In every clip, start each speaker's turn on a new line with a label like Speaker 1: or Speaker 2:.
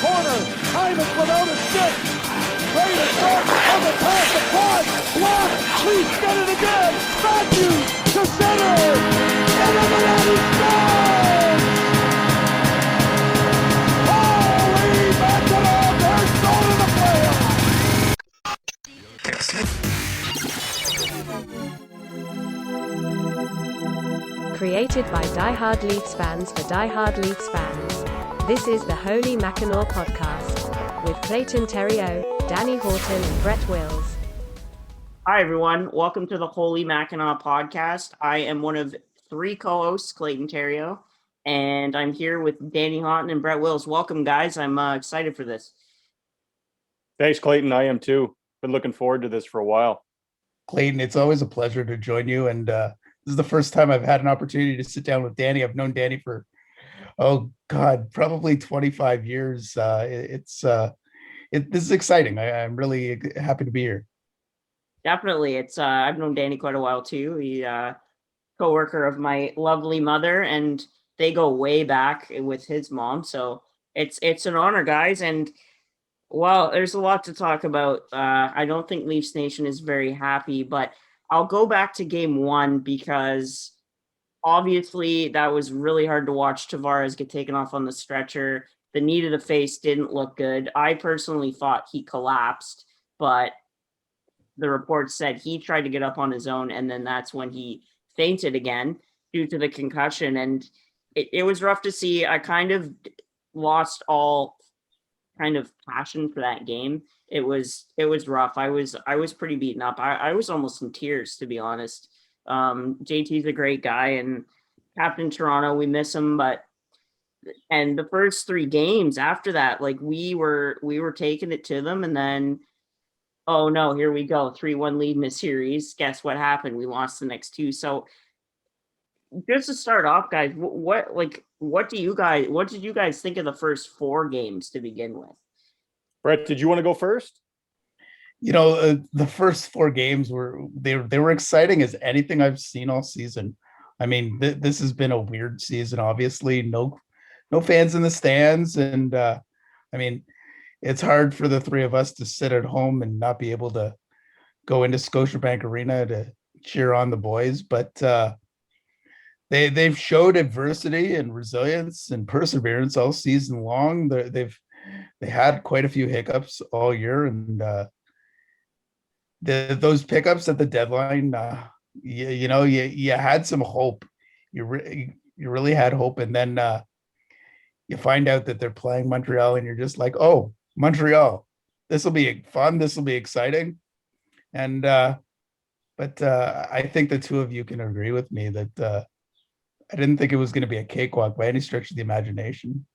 Speaker 1: corner. Hyman without a stick. Ready to start on the pass to Quad. Block. Leafs get it again. Matthews to center. Into the net. He scores! Holy Mackinaw! They're going to the playoffs.
Speaker 2: Created by Die-Hard Leafs fans for Die-Hard Leafs fans. This is the Holy Mackinaw Podcast with Clayton Terrio, Danny Horton, and Bret Wills.
Speaker 3: Hi, everyone. Welcome to the Holy Mackinaw Podcast. I am one of three co-hosts, Clayton Terrio, and I'm here with Danny Horton and Bret Wills. Welcome, guys. I'm excited for this.
Speaker 4: Thanks, Clayton. I am too. Been looking forward to this for a while.
Speaker 5: Clayton, it's always a pleasure to join you, and this is the first time I've had an opportunity to sit down with Danny. I've known Danny for, probably 25 years. This is exciting. I'm really happy to be here.
Speaker 3: Definitely. I've known Danny quite a while too. He's co-worker of my lovely mother, and they go way back with his mom. So it's an honor, guys. And well, there's a lot to talk about. I don't think Leafs Nation is very happy, but I'll go back to game one because obviously that was really hard to watch Tavares get taken off on the stretcher. The knee to the face didn't look good. I personally thought he collapsed, but the report said he tried to get up on his own, and then that's when he fainted again due to the concussion. And it was rough to see. I kind of lost all kind of passion for that game. It was rough. I was pretty beaten up. I was almost in tears, to be honest. JT's a great guy and Captain Toronto. We miss him, and the first three games after that, like we were taking it to them, and then oh no, here we go, 3-1 lead in the series. Guess what happened? We lost the next two. So just to start off, guys, what did you guys think of the first four games to begin with?
Speaker 4: Bret, did you want to go first?
Speaker 5: The first four games were exciting as anything I've seen all season. I mean, this has been a weird season. Obviously, no fans in the stands, and I mean, it's hard for the three of us to sit at home and not be able to go into Scotiabank Arena to cheer on the boys. But they've showed adversity and resilience and perseverance all season long. They had quite a few hiccups all year, and those pickups at the deadline, you had some hope. You really had hope, and then you find out that they're playing Montreal, and you're just like, oh, Montreal, this will be fun. This will be exciting. And but I think the two of you can agree with me that I didn't think it was going to be a cakewalk by any stretch of the imagination.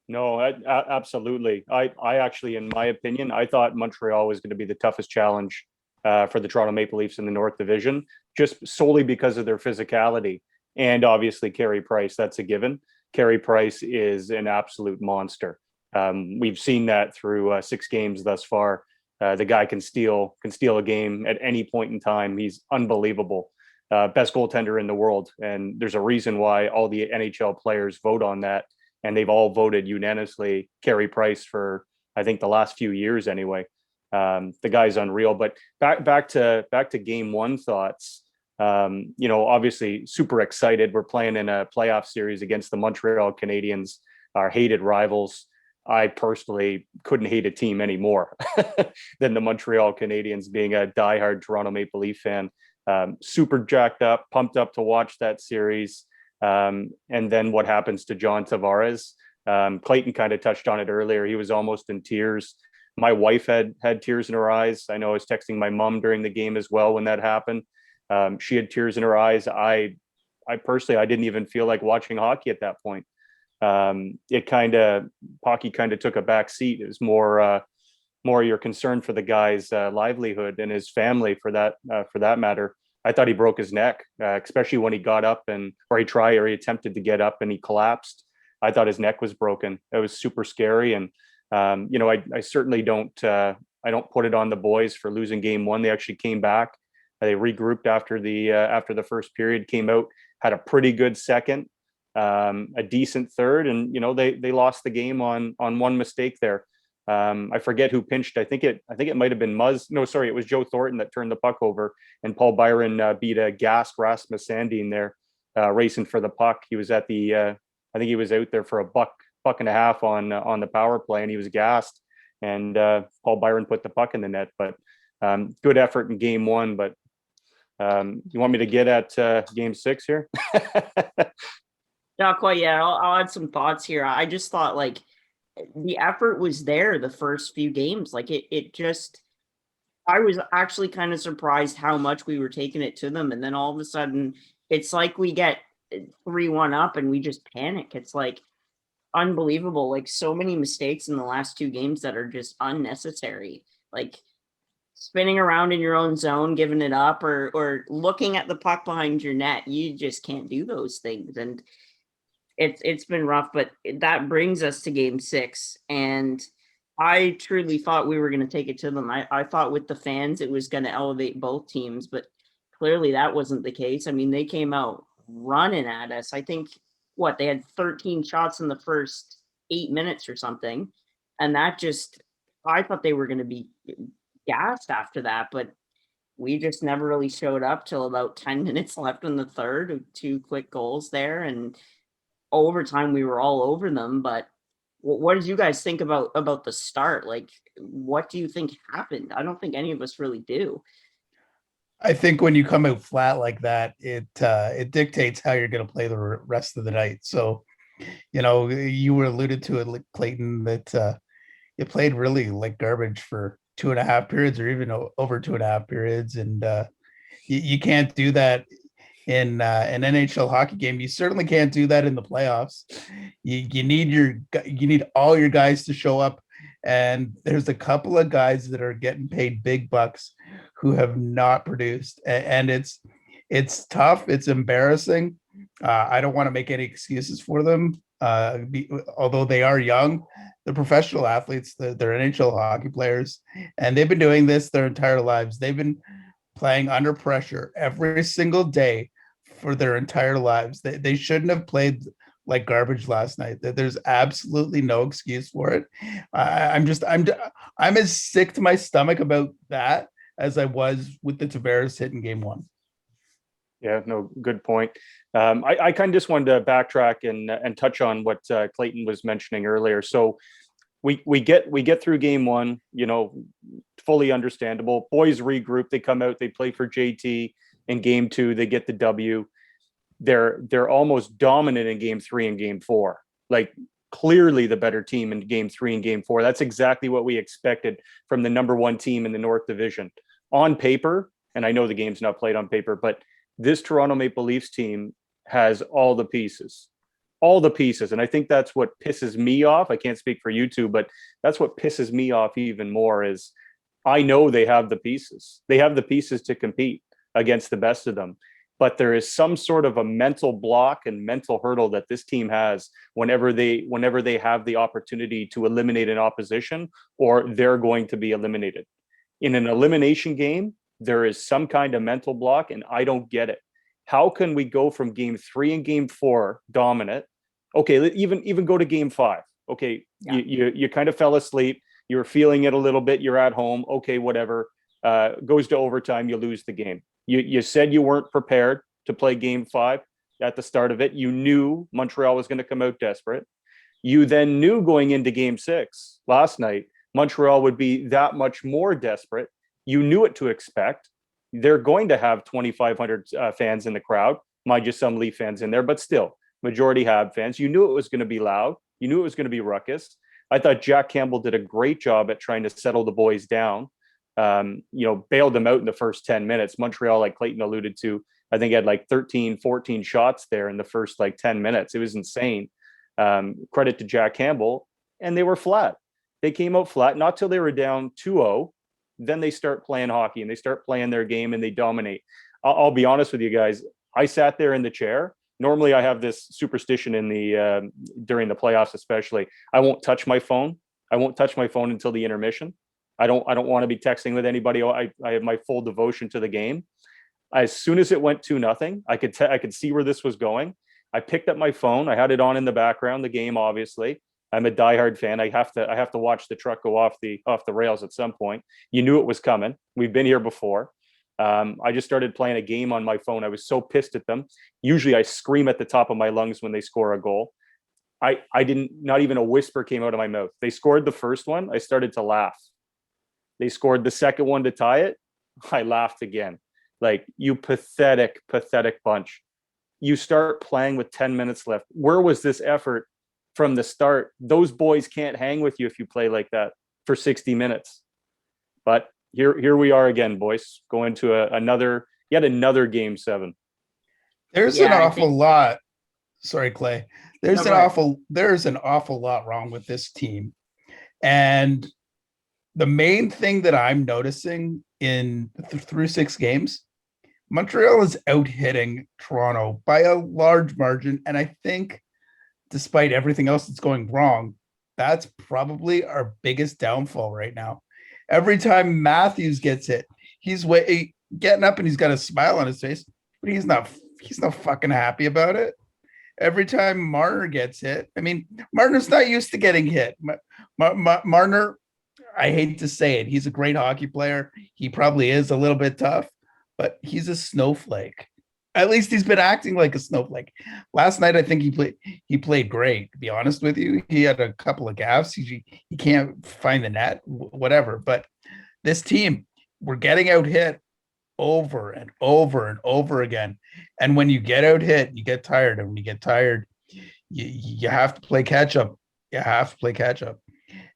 Speaker 4: No, absolutely. I actually, in my opinion, I thought Montreal was going to be the toughest challenge for the Toronto Maple Leafs in the North Division, just solely because of their physicality. And obviously, Carey Price, that's a given. Carey Price is an absolute monster. We've seen that through 6 games thus far. The guy can steal a game at any point in time. He's unbelievable. Best goaltender in the world. And there's a reason why all the NHL players vote on that. And they've all voted unanimously Carey Price for, I think, the last few years anyway. The guy's unreal. But back to game one thoughts. Obviously super excited. We're playing in a playoff series against the Montreal Canadiens, our hated rivals. I personally couldn't hate a team any more than the Montreal Canadiens, being a diehard Toronto Maple Leaf fan. Super jacked up, pumped up to watch that series. And then what happens to John Tavares? Clayton kind of touched on it earlier. He was almost in tears. My wife had tears in her eyes. I know I was texting my mom during the game as well when that happened. She had tears in her eyes. I personally, I didn't even feel like watching hockey at that point. Hockey kind of took a back seat. It was more your concern for the guy's livelihood and his family for that matter. I thought he broke his neck, especially when he got up he attempted to get up and he collapsed. I thought his neck was broken. It was super scary. And, I certainly don't put it on the boys for losing game one. They actually came back. They regrouped after the first period, came out, had a pretty good second. a decent third, and they lost the game on one mistake there. I forget who pinched. I think it might have been Muzz. No, sorry, it was Joe Thornton that turned the puck over, and Paul Byron beat a gassed Rasmus Sandin there, racing for the puck. He was at the I think he was out there for a buck and a half on the power play, and he was gassed. And Paul Byron put the puck in the net. But good effort in game one. But you want me to get at game six here?
Speaker 3: Not quite yet. I'll add some thoughts here. I just thought like the effort was there the first few games. Like it just, I was actually kind of surprised how much we were taking it to them. And then all of a sudden it's like we get 3-1 up and we just panic. It's like unbelievable. Like so many mistakes in the last two games that are just unnecessary. Like spinning around in your own zone, giving it up, or looking at the puck behind your net. You just can't do those things. And it's been rough, but that brings us to game six. And I truly thought we were going to take it to them. I thought with the fans, it was going to elevate both teams, but clearly that wasn't the case. I mean, they came out running at us. I think they had 13 shots in the first 8 minutes or something. And that just, I thought they were going to be gassed after that, but we just never really showed up till about 10 minutes left in the third. 2 quick goals there, and overtime we were all over them. But what did you guys think about the start? Like, what do you think happened? I don't think any of us really do.
Speaker 5: I think when you come out flat like that, it dictates how you're going to play the rest of the night. So, you were alluded to it, Clayton, that you played really like garbage for 2.5 periods, or even over 2.5 periods, and you can't do that in an NHL hockey game. You certainly can't do that in the playoffs. You need all your guys to show up, and there's a couple of guys that are getting paid big bucks who have not produced, and it's tough. It's embarrassing. I don't want to make any excuses for them, although they are young. They're professional athletes. They're NHL hockey players, and they've been doing this their entire lives. They've been playing under pressure every single day for their entire lives. They shouldn't have played like garbage last night. There's absolutely no excuse for it. I'm as sick to my stomach about that as I was with the Tavares hit in game one.
Speaker 4: Yeah, no, good point. I kind of just wanted to backtrack and touch on what Clayton was mentioning earlier. So we get through game one, fully understandable. Boys regroup, they come out, they play for JT. In game two, they get the W. They're almost dominant in game three and game four. Like clearly the better team in game three and game four. That's exactly what we expected from the number one team in the North Division. On paper, and I know the game's not played on paper, but this Toronto Maple Leafs team has all the pieces. And I think that's what pisses me off. I can't speak for you two, but that's what pisses me off even more is I know they have the pieces. They have the pieces to compete against the best of them. But there is some sort of a mental block and mental hurdle that this team has whenever they have the opportunity to eliminate an opposition, or they're going to be eliminated. In an elimination game, there is some kind of mental block, and I don't get it. How can we go from game 3 and game 4 dominant? Okay, even go to game 5. Okay, yeah. you kind of fell asleep. You were feeling it a little bit. You're at home. Okay, whatever. Goes to overtime. You lose the game. You said you weren't prepared to play game 5 at the start of it. You knew Montreal was going to come out desperate. You then knew going into game 6 last night, Montreal would be that much more desperate. You knew what to expect. They're going to have 2,500 fans in the crowd. Mind you, some Leaf fans in there, but still, majority have fans. You knew it was going to be loud. You knew it was going to be ruckus. I thought Jack Campbell did a great job at trying to settle the boys down. Bailed them out in the first 10 minutes. Montreal, like Clayton alluded to, I think had like 13, 14 shots there in the first 10 minutes. It was insane. Credit to Jack Campbell. And they were flat. They came out flat, not till they were down 2-0. Then they start playing hockey and they start playing their game and they dominate. I'll be honest with you guys. I sat there in the chair. Normally I have this superstition in the during the playoffs, especially. I won't touch my phone. I won't touch my phone until the intermission. I don't want to be texting with anybody. I have my full devotion to the game. As soon as it went 2-0, I could see where this was going. I picked up my phone. I had it on in the background, the game, obviously. I'm a diehard fan. I have to watch the truck go off the rails at some point. You knew it was coming. We've been here before. I just started playing a game on my phone. I was so pissed at them. Usually I scream at the top of my lungs when they score a goal. I didn't, not even a whisper came out of my mouth. They scored the first one. I started to laugh. They scored the second one to tie it. I laughed again. Like, you pathetic, pathetic bunch. You start playing with 10 minutes left. Where was this effort from the start? Those boys can't hang with you if you play like that for 60 minutes. But here we are again, boys, going to yet another game 7.
Speaker 5: There's an awful lot. Sorry, Clay. There's an awful lot wrong with this team. And the main thing that I'm noticing through 6 games, Montreal is out hitting Toronto by a large margin. And I think despite everything else that's going wrong, that's probably our biggest downfall right now. Every time Matthews gets hit, he's getting up and he's got a smile on his face, but he's not fucking happy about it. Every time Marner gets hit, I mean, Marner's not used to getting hit. Marner, I hate to say it, he's a great hockey player. He probably is a little bit tough, but he's a snowflake. At least he's been acting like a snowflake. Last night, I think he played great, to be honest with you. He had a couple of gaffes. He can't find the net, whatever. But this team, we're getting out hit over and over and over again. And when you get out hit, you get tired. And when you get tired, you have to play catch up. You have to play catch up.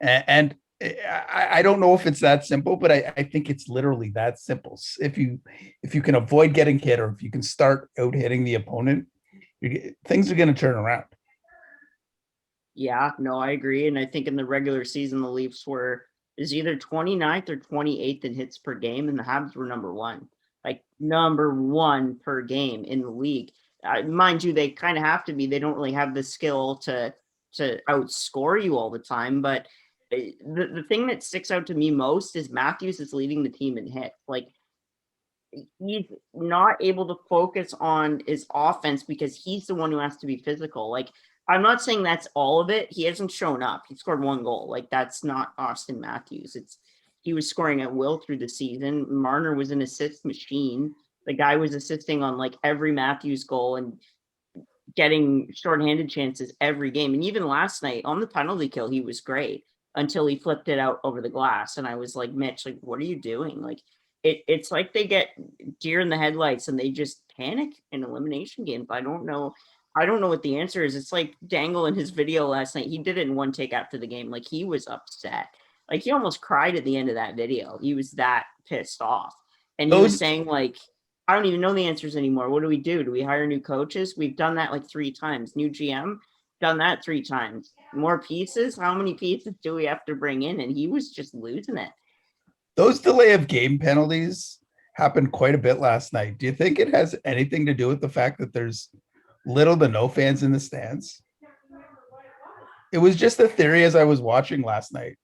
Speaker 5: And I don't know if it's that simple, but I think it's literally that simple. If you can avoid getting hit, or if you can start out hitting the opponent, things are going to turn around.
Speaker 3: Yeah, no, I agree. And I think in the regular season, the Leafs is either 29th or 28th in hits per game, and the Habs were number 1, like number 1 per game in the league. Mind you, they kind of have to be. They don't really have the skill to outscore you all the time, but the thing that sticks out to me most is Matthews is leading the team in hits. Like, he's not able to focus on his offense because he's the one who has to be physical. Like, I'm not saying that's all of it. He hasn't shown up. He scored 1 goal. Like, that's not Austin Matthews. He was scoring at will through the season. Marner was an assist machine. The guy was assisting on like every Matthews goal and getting shorthanded chances every game. And even last night on the penalty kill, he was great until he flipped it out over the glass. And I was like, Mitch, like, what are you doing? Like, it's like they get deer in the headlights and they just panic in elimination games. I don't know what the answer is. It's like Dangle in his video last night. He did it in one take after the game. Like, he was upset. Like, he almost cried at the end of that video. He was that pissed off. And he was saying, like, I don't even know the answers anymore. What do we do? Do we hire new coaches? We've done that like 3 times. New GM, done that 3 times. More pieces? How many pieces do we have to bring in? And he was just losing it.
Speaker 5: Those delay of game penalties happened quite a bit last night. Do you think it has anything to do with the fact that there's little to no fans in the stands? It was just a theory as I was watching last night.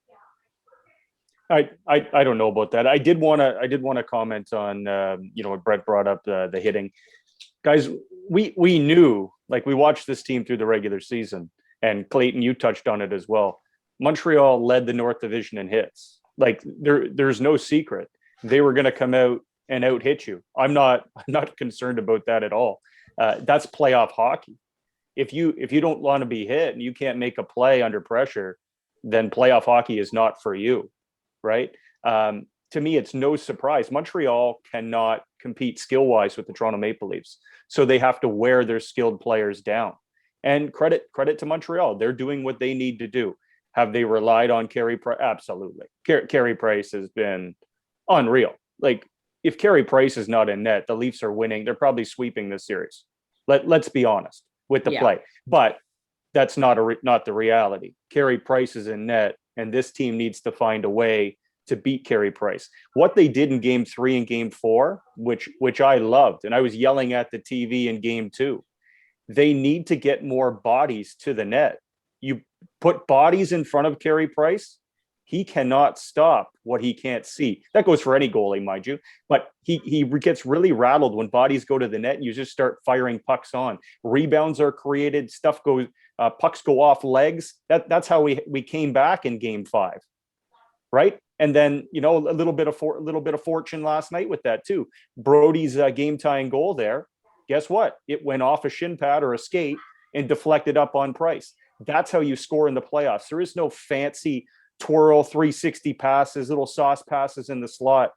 Speaker 4: I don't know about that. I did want to comment on what Bret brought up, the hitting. Guys, we knew, like, we watched this team through the regular season, and Clayton, you touched on it as well. Montreal led the North Division in hits. Like, there's no secret they were going to come out and out hit you. I'm not concerned about that at all. That's playoff hockey. If you don't want to be hit and you can't make a play under pressure, then playoff hockey is not for you. Right. To me, it's no surprise. Montreal cannot compete skill-wise with the Toronto Maple Leafs. So they have to wear their skilled players down. And credit to Montreal. They're doing what they need to do. Have they relied on Carey Price? Absolutely. Carey Price has been unreal. Like, if Carey Price is not in net, the Leafs are winning. They're probably sweeping this series. Let's be honest with the play. But that's not the reality. Carey Price is in net, and this team needs to find a way to beat Carey Price. What they did in game 3 and game 4, which I loved, and I was yelling at the TV in game 2, they need to get more bodies to the net. You put bodies in front of Carey Price, He cannot stop what he can't see. That goes for any goalie, mind you. But he gets really rattled when bodies go to the net and you just start firing pucks on. Rebounds are created. Stuff goes. Pucks go off legs. That's how we came back in Game 5, right? And then a little bit of fortune last night with that too. Brody's game tying goal there. Guess what? It went off a shin pad or a skate and deflected up on Price. That's how you score in the playoffs. There is no fancy twirl 360 passes, little sauce passes in the slot.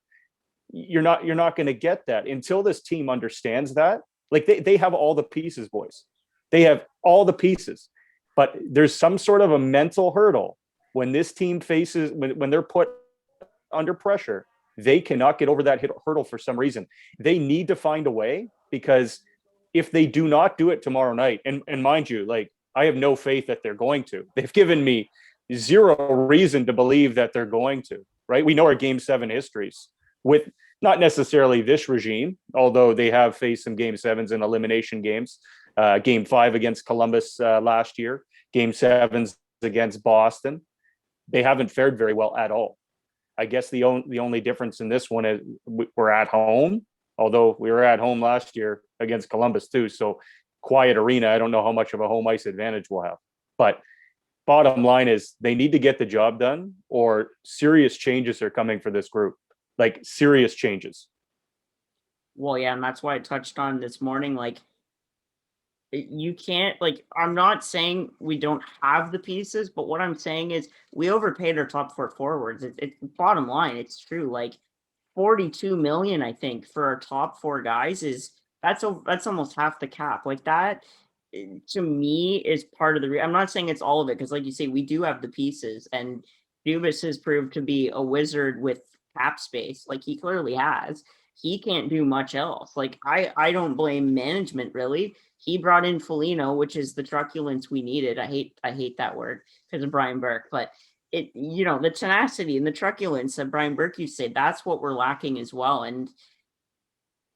Speaker 4: You're not going to get that until this team understands that. Like they have all the pieces, boys. They have all the pieces, but there's some sort of a mental hurdle when this team faces when they're put under pressure. They cannot get over that hurdle for some reason. They need to find a way, because if they do not do it tomorrow night, and mind you, like, I have no faith that they're going to. They've given me zero reason to believe that they're going to, right? We know our Game 7 histories with not necessarily this regime, although they have faced some Game 7s in elimination games. Game 5 against Columbus last year, Game 7s against Boston. They haven't fared very well at all. I guess the only difference in this one is we're at home, although we were at home last year against Columbus too. So quiet arena, I don't know how much of a home ice advantage we'll have. But bottom line is they need to get the job done, or serious changes are coming for this group, like serious changes.
Speaker 3: Well, yeah, and that's why I touched on this morning, like, you can't, like, I'm not saying we don't have the pieces, but what I'm saying is we overpaid our top 4 forwards. It's bottom line. It's true. Like, 42 million, I think, for our top 4 guys that's almost half the cap. Like, that to me is part of the I'm not saying it's all of it, because like you say, we do have the pieces, and Dubas has proved to be a wizard with cap space. Like, he clearly has. He can't do much else. Like, I don't blame management, really. He brought in Foligno, which is the truculence we needed. I hate that word because of Brian Burke, but the tenacity and the truculence that Brian Burke used to say, that's what we're lacking as well. And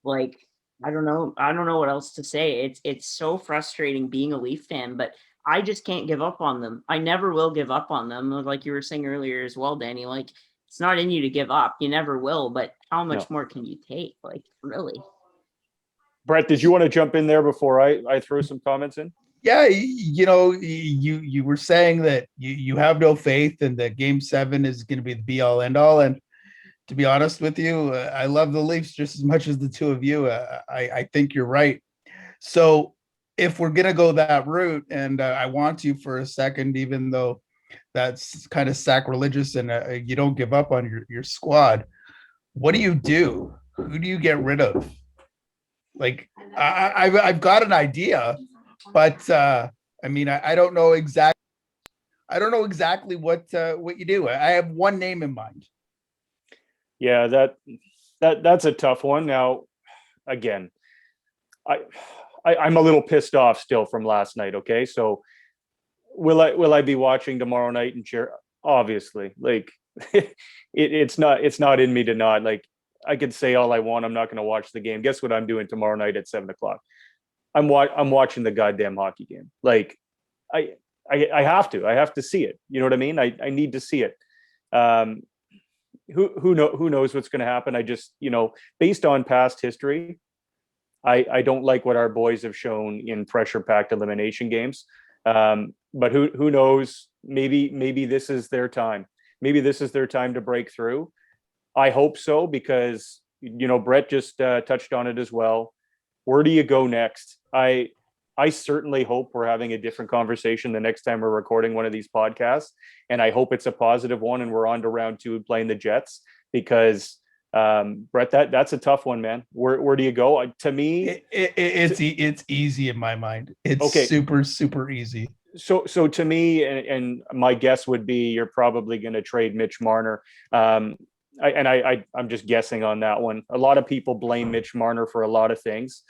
Speaker 3: like, I don't know what else to say. It's so frustrating being a Leaf fan, but I just can't give up on them. I never will give up on them. Like you were saying earlier as well, Danny, like, it's not in you to give up. You never will, but how much more can you take? Like, really?
Speaker 4: Bret, did you want to jump in there before I throw some comments in?
Speaker 5: Yeah, you were saying that you have no faith and that Game 7 is going to be the be all end all. And to be honest with you, I love the Leafs just as much as the two of you. I think you're right. So if we're going to go that route, and I want to for a second, even though that's kind of sacrilegious and you don't give up on your squad, what do you do? Who do you get rid of? Like, I've got an idea, but I mean, I don't know exactly. I don't know exactly what you do. I have one name in mind.
Speaker 4: Yeah, that's a tough one. Now, again, I'm a little pissed off still from last night. Okay, so will I be watching tomorrow night and cheer? Obviously, like it's not in me to not. Like, I could say all I want. I'm not going to watch the game. Guess what I'm doing tomorrow night at 7:00? I'm watching the goddamn hockey game. Like, I have to. I have to see it. You know what I mean? I need to see it. Who knows what's going to happen? I just, based on past history, I don't like what our boys have shown in pressure-packed elimination games. But who knows? Maybe this is their time. Maybe this is their time to break through. I hope so, because, Bret just touched on it as well. Where do you go next? I certainly hope we're having a different conversation the next time we're recording one of these podcasts. And I hope it's a positive one and we're on to round 2 playing the Jets, because Bret, that's a tough one, man. Where do you go? To me,
Speaker 5: it's easy in my mind. It's okay. Super easy.
Speaker 4: So to me, and my guess would be you're probably going to trade Mitch Marner. I'm just guessing on that one. A lot of people blame Mitch Marner for a lot of things.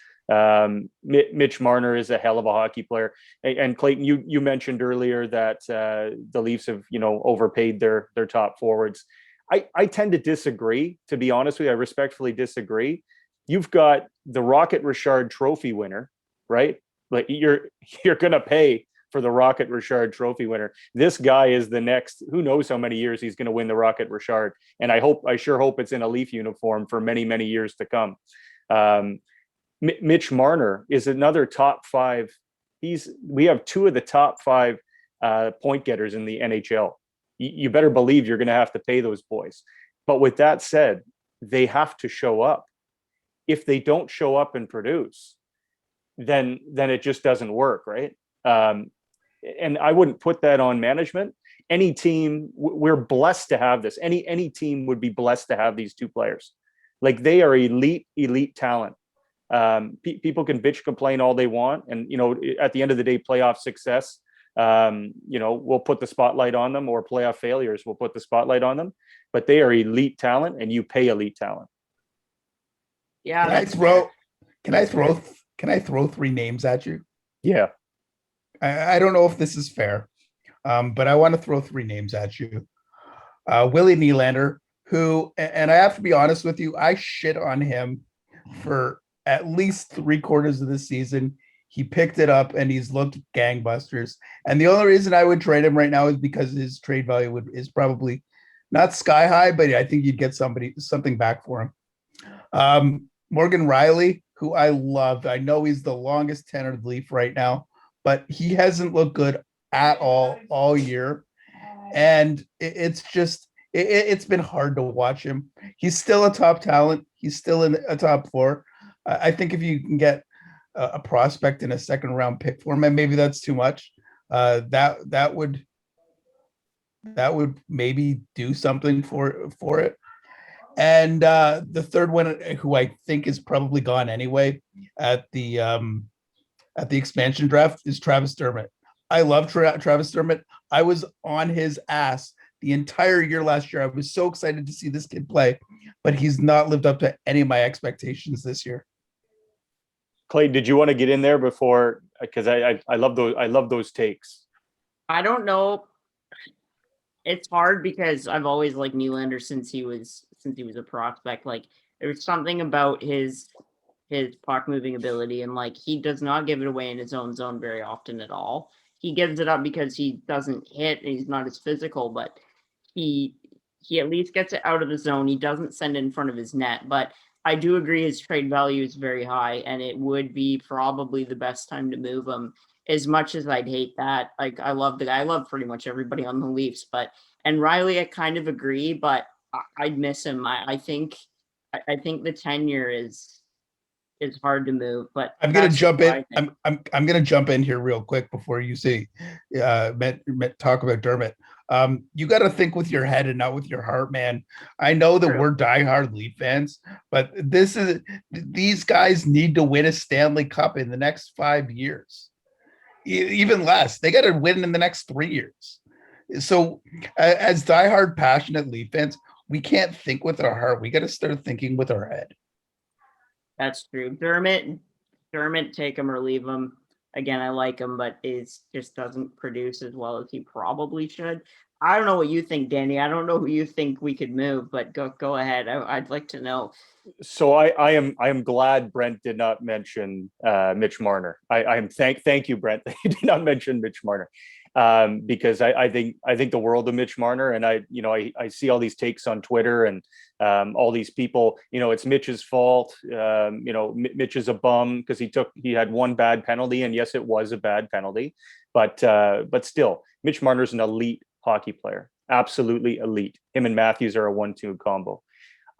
Speaker 4: Mitch Marner is a hell of a hockey player. And Clayton, you mentioned earlier that the Leafs have, overpaid their top forwards. I tend to disagree, to be honest with you. I respectfully disagree. You've got the Rocket Richard Trophy winner, right? Like, you're going to pay for the Rocket Richard Trophy winner. This guy is the next, who knows how many years he's going to win the Rocket Richard. And I sure hope it's in a Leaf uniform for many, many years to come. Mitch Marner is another top 5. We have 2 of the top 5 point getters in the NHL. You better believe you're going to have to pay those boys. But with that said, they have to show up. If they don't show up and produce, then it just doesn't work, right? And I wouldn't put that on management. Any team, we're blessed to have this. Any team would be blessed to have these 2 players. Like, they are elite talent. People can bitch, complain all they want, and at the end of the day, playoff success, we'll put the spotlight on them, or playoff failures, we'll put the spotlight on them. But they are elite talent, and you pay elite talent.
Speaker 3: Yeah.
Speaker 5: Can I throw 3 names at you?
Speaker 4: Yeah.
Speaker 5: I don't know if this is fair, but I want to throw 3 names at you. Willie Nylander, who, and I have to be honest with you, I shit on him for at least 3/4 of the season. He picked it up and he's looked gangbusters. And the only reason I would trade him right now is because his trade value is probably not sky high, but I think you'd get something back for him. Morgan Riley, who I loved. I know he's the longest tenured Leaf right now, but he hasn't looked good at all year. And it's been hard to watch him. He's still a top talent. He's still in a top 4. I think if you can get a prospect in a 2nd round pick for him, and maybe that's too much, that would maybe do something for it. And the third one, who I think is probably gone anyway at the expansion draft, is Travis Dermott. I love Travis Dermott. I was on his ass the entire year last year. I was so excited to see this kid play, but he's not lived up to any of my expectations this year.
Speaker 4: Clayton, did you want to get in there before? Because I love those takes.
Speaker 3: I don't know. It's hard because I've always liked Nylander since he was a prospect. Like, there was something about his puck moving ability, and like, he does not give it away in his own zone very often at all. He gives it up because he doesn't hit and he's not as physical, but he at least gets it out of the zone. He doesn't send it in front of his net, but I do agree his trade value is very high, and it would be probably the best time to move him. As much as I'd hate that, like, I love the guy. I love pretty much everybody on the Leafs, and Riley, I kind of agree, but I'd miss him. I think the tenure is hard to move, but
Speaker 5: I'm gonna jump in. I'm gonna jump in here real quick before you say talk about Dermott. You got to think with your head and not with your heart, man. I know that we're diehard Leaf fans, but these guys need to win a Stanley Cup in the next 5 years, even less. They got to win in the next 3 years. So, as diehard, passionate Leaf fans, we can't think with our heart. We got to start thinking with our head.
Speaker 3: That's true. Dermott, take him or leave him. Again, I like him, but just doesn't produce as well as he probably should. I don't know what you think, Danny. I don't know who you think we could move, but go ahead. I'd like to know.
Speaker 4: So I am glad Brent did not mention Mitch Marner. I am thank you, Brent, that you did not mention Mitch Marner. Because I think the world of Mitch Marner, and I see all these takes on Twitter and all these people, it's Mitch's fault. Mitch is a bum because he had one bad penalty, and yes, it was a bad penalty, but still, Mitch Marner's an elite hockey player, absolutely elite. Him and Matthews are a 1-2 combo.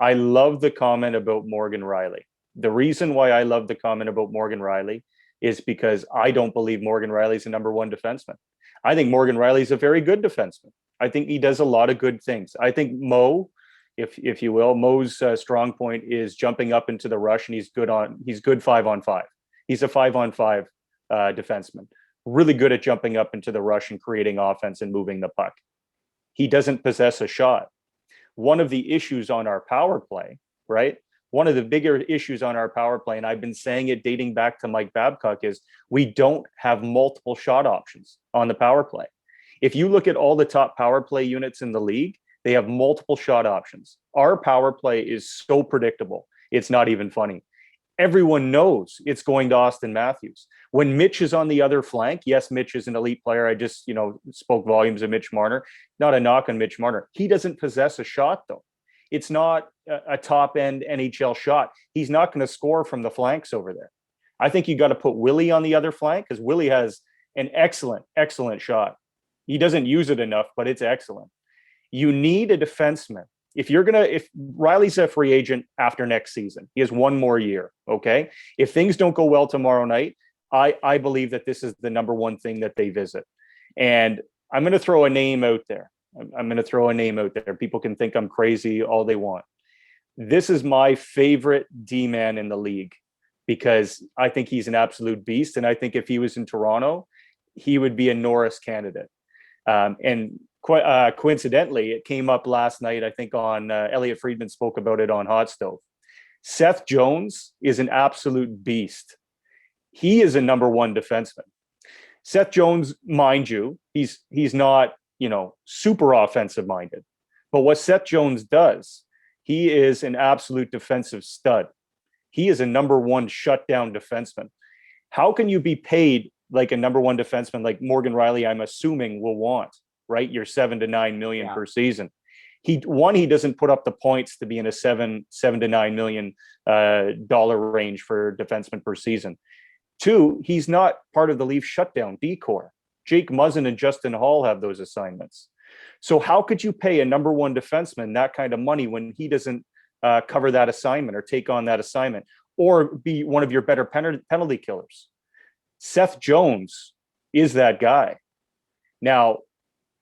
Speaker 4: I love the comment about Morgan Riley. The reason why I love the comment about Morgan Riley is because I don't believe Morgan Riley's a number 1 defenseman. I think Morgan Riley's a very good defenseman. I think he does a lot of good things. I think Mo, if you will, Mo's strong point is jumping up into the rush, and he's good 5-on-5. He's a 5-on-5 defenseman, really good at jumping up into the rush and creating offense and moving the puck. He doesn't possess a shot. One of the issues on our power play, right? One of the bigger issues on our power play, and I've been saying it dating back to Mike Babcock, is we don't have multiple shot options on the power play. If you look at all the top power play units in the league, they have multiple shot options. Our power play is so predictable. It's not even funny. everyone knows it's going to Austin Matthews. When Mitch is on the other flank, yes, Mitch is an elite player. I just, spoke volumes of Mitch Marner. Not a knock on Mitch Marner. He doesn't possess a shot, though. It's not a top-end NHL shot. He's not going to score from the flanks over there. I think you got to put Willie on the other flank, because Willie has an excellent, excellent shot. He doesn't use it enough, but it's excellent. You need a defenseman. If Riley's a free agent after next season, he has one more year. Okay. If things don't go well tomorrow night, I believe that this is the number one thing that they visit. And I'm going to throw a name out there. People can think I'm crazy all they want. This is my favorite D-man in the league, because I think he's an absolute beast. And I think if he was in Toronto, he would be a Norris candidate. And coincidentally, it came up last night, I think on Elliot Friedman spoke about it on Hot Stove. Seth Jones is an absolute beast. He is a number one defenseman. Seth Jones, mind you, he's not, super offensive minded. But what Seth Jones does, he is an absolute defensive stud. He is a number one shutdown defenseman. How can you be paid like a number one defenseman like Morgan Rielly, I'm assuming, will want, right? Your $7 to $9 million per season. He doesn't put up the points to be in a $7 to $9 million dollar range for defenseman per season. 2, he's not part of the Leafs shutdown decor. Jake Muzzin and Justin Hall have those assignments. So how could you pay a number one defenseman that kind of money when he doesn't cover that assignment or take on that assignment or be one of your better penalty killers? Seth Jones is that guy. Now,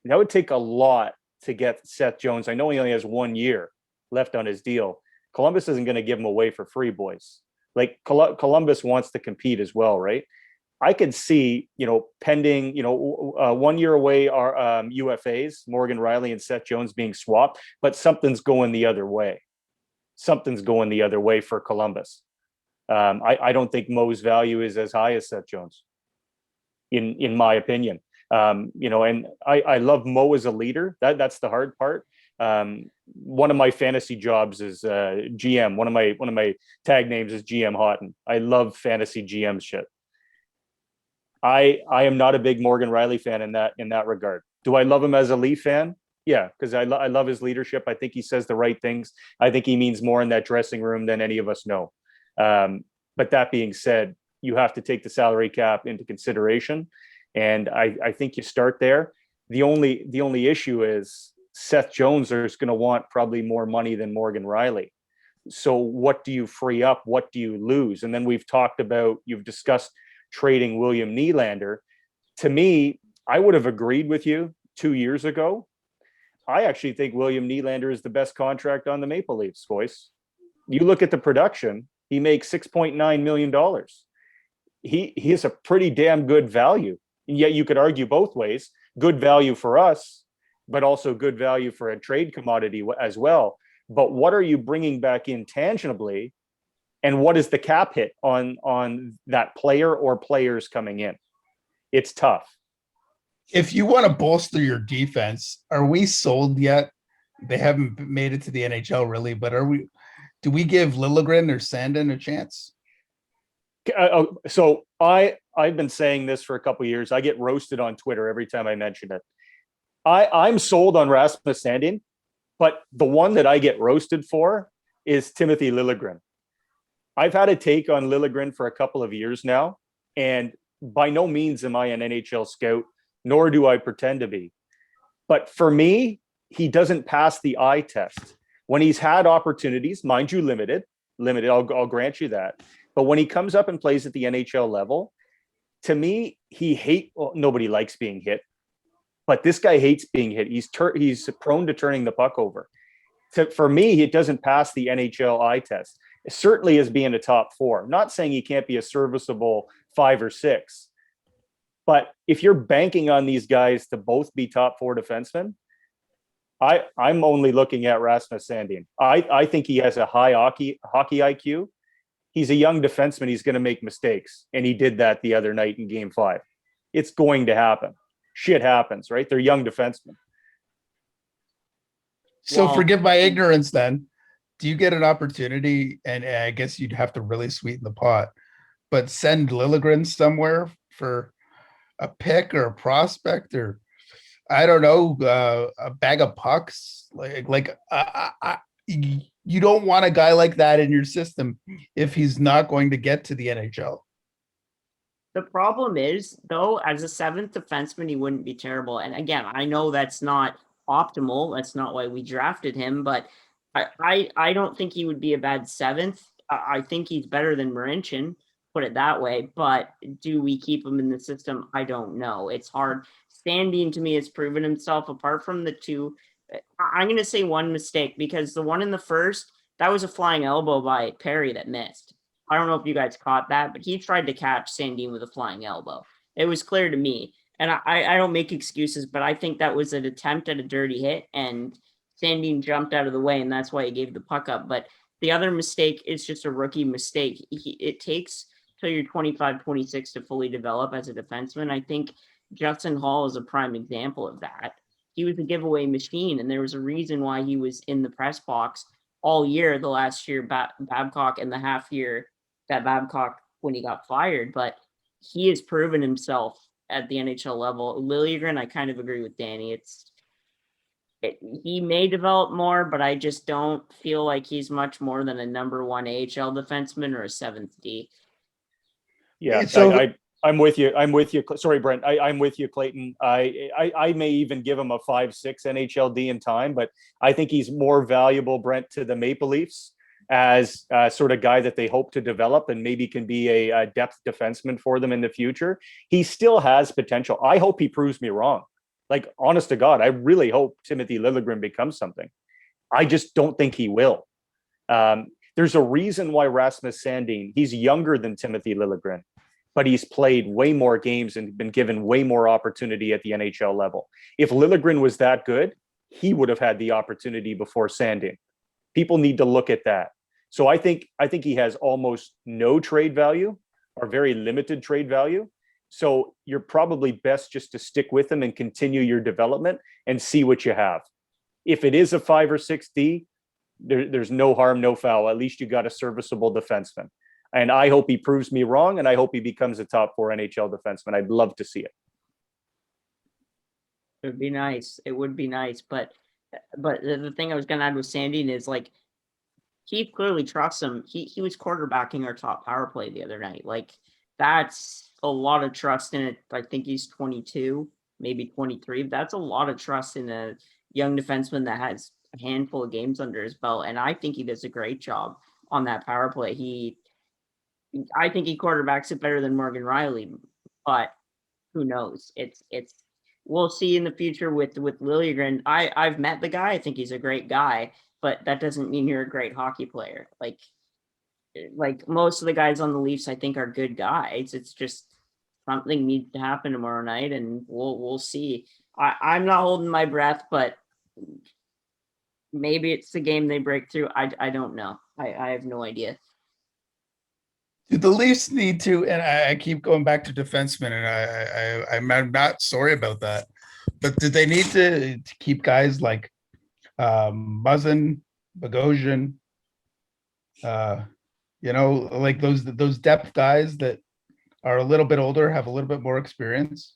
Speaker 4: that would take a lot to get Seth Jones. I know he only has 1 year left on his deal. Columbus isn't going to give him away for free, boys. Like Columbus wants to compete as well, right? I could see, pending, 1 year away are UFAs, Morgan Rielly and Seth Jones being swapped, but something's going the other way. Something's going the other way for Columbus. I don't think Mo's value is as high as Seth Jones, in my opinion. And I love Mo as a leader. That's the hard part. One of my fantasy jobs is GM. One of my tag names is GM Houghton. I love fantasy GM shit. I am not a big Morgan Rielly fan in that regard. Do I love him as a Leaf fan? Yeah, because I love his leadership. I think he says the right things. I think he means more in that dressing room than any of us know. But that being said, you have to take the salary cap into consideration. And I think you start there. The only issue is Seth Jones is going to want probably more money than Morgan Rielly. So what do you free up? What do you lose? And then you've discussed trading William Nylander. To me, I would have agreed with you 2 years ago. I actually think William Nylander is the best contract on the Maple Leafs, boys. You look at the production, he makes $6.9 million. He is a pretty damn good value. And yet you could argue both ways. Good value for us, but also good value for a trade commodity as well. But what are you bringing back in tangibly? And what is the cap hit on that player or players coming in? It's tough.
Speaker 5: If you want to bolster your defense, are we sold yet? They haven't made it to the NHL really, but do we give Lilligren or Sandin a chance?
Speaker 4: So I've been saying this for a couple of years. I get roasted on Twitter every time I mention it. I'm sold on Rasmus Sandin, but the one that I get roasted for is Timothy Lilligren. I've had a take on Lilligren for a couple of years now, and by no means am I an NHL scout, nor do I pretend to be. But for me, he doesn't pass the eye test. When he's had opportunities, mind you, limited, I'll grant you that. But when he comes up and plays at the NHL level, to me, nobody likes being hit, but this guy hates being hit. He's prone to turning the puck over. For me, it doesn't pass the NHL eye test. It certainly as being a top 4. I'm not saying he can't be a serviceable 5 or 6, but if you're banking on these guys to both be top 4 defensemen, I'm only looking at Rasmus Sandin. I think he has a high hockey IQ. He's a young defenseman. He's going to make mistakes. And he did that the other night in Game 5. It's going to happen. Shit happens, right? They're young defensemen.
Speaker 5: So forgive my ignorance then. do you get an opportunity, and I guess you'd have to really sweeten the pot, but send Lilligren somewhere for a pick or a prospect, or I don't know, a bag of pucks? You don't want a guy like that in your system if he's not going to get to the NHL.
Speaker 3: The problem is, though, as a seventh defenseman, he wouldn't be terrible. And again, I know that's not optimal. That's not why we drafted him, but I don't think he would be a bad seventh. I think he's better than Marincin, put it that way. But do we keep him in the system? I don't know. It's hard. Standing to me has proven himself. Apart from the two, I'm going to say one mistake, because the one in the first, that was a flying elbow by Perry that missed. I don't know if you guys caught that, but he tried to catch Sandin with a flying elbow. It was clear to me. And I don't make excuses, but I think that was an attempt at a dirty hit, and Sandin jumped out of the way, and that's why he gave the puck up. But the other mistake is just a rookie mistake. It takes till you're 25, 26 to fully develop as a defenseman. I think Justin Hall is a prime example of that. He was a giveaway machine, and there was a reason why he was in the press box all year, the last year, Babcock, and the half year that Babcock when he got fired. But he has proven himself at the NHL level. Lilligren, I kind of agree with Danny. He may develop more, but I just don't feel like he's much more than a number one AHL defenseman or a seventh D.
Speaker 4: Yeah,
Speaker 5: So
Speaker 4: I'm with you. I'm with you. Sorry, Brent. I'm with you, Clayton. I may even give him a 5-6 NHLD in time, but I think he's more valuable, Brent, to the Maple Leafs as a sort of guy that they hope to develop and maybe can be a depth defenseman for them in the future. He still has potential. I hope he proves me wrong. Like, honest to God, I really hope Timothy Lilligren becomes something. I just don't think he will. There's a reason why Rasmus Sandin, he's younger than Timothy Lilligren, but he's played way more games and been given way more opportunity at the NHL level. If Lilligren was that good, he would have had the opportunity before Sandin. People need to look at that. So I think he has almost no trade value, or very limited trade value. So you're probably best just to stick with him and continue your development and see what you have. If it is a 5 or 6D, there's no harm, no foul. At least you got a serviceable defenseman. And I hope he proves me wrong, and I hope he becomes a top 4 NHL defenseman. I'd love to see it.
Speaker 3: It would be nice. It would be nice. But the thing I was going to add with Sandin is, like, he clearly trusts him. He was quarterbacking our top power play the other night. Like, that's a lot of trust in it. I think he's 22, maybe 23. That's a lot of trust in a young defenseman that has a handful of games under his belt. And I think he does a great job on that power play. I think he quarterbacks it better than Morgan Riley, but who knows? We'll see in the future with Lilligren. I've met the guy. I think he's a great guy, but that doesn't mean you're a great hockey player. Like most of the guys on the Leafs, I think, are good guys. It's just something needs to happen tomorrow night, and we'll see. I'm not holding my breath, but maybe it's the game they break through. I don't know. I have no idea.
Speaker 5: Do the Leafs need to, and I keep going back to defensemen, and I'm not sorry about that, but did they need to keep guys like Muzzin, Bogosian, like those depth guys that are a little bit older, have a little bit more experience?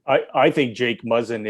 Speaker 4: I think Jake Muzzin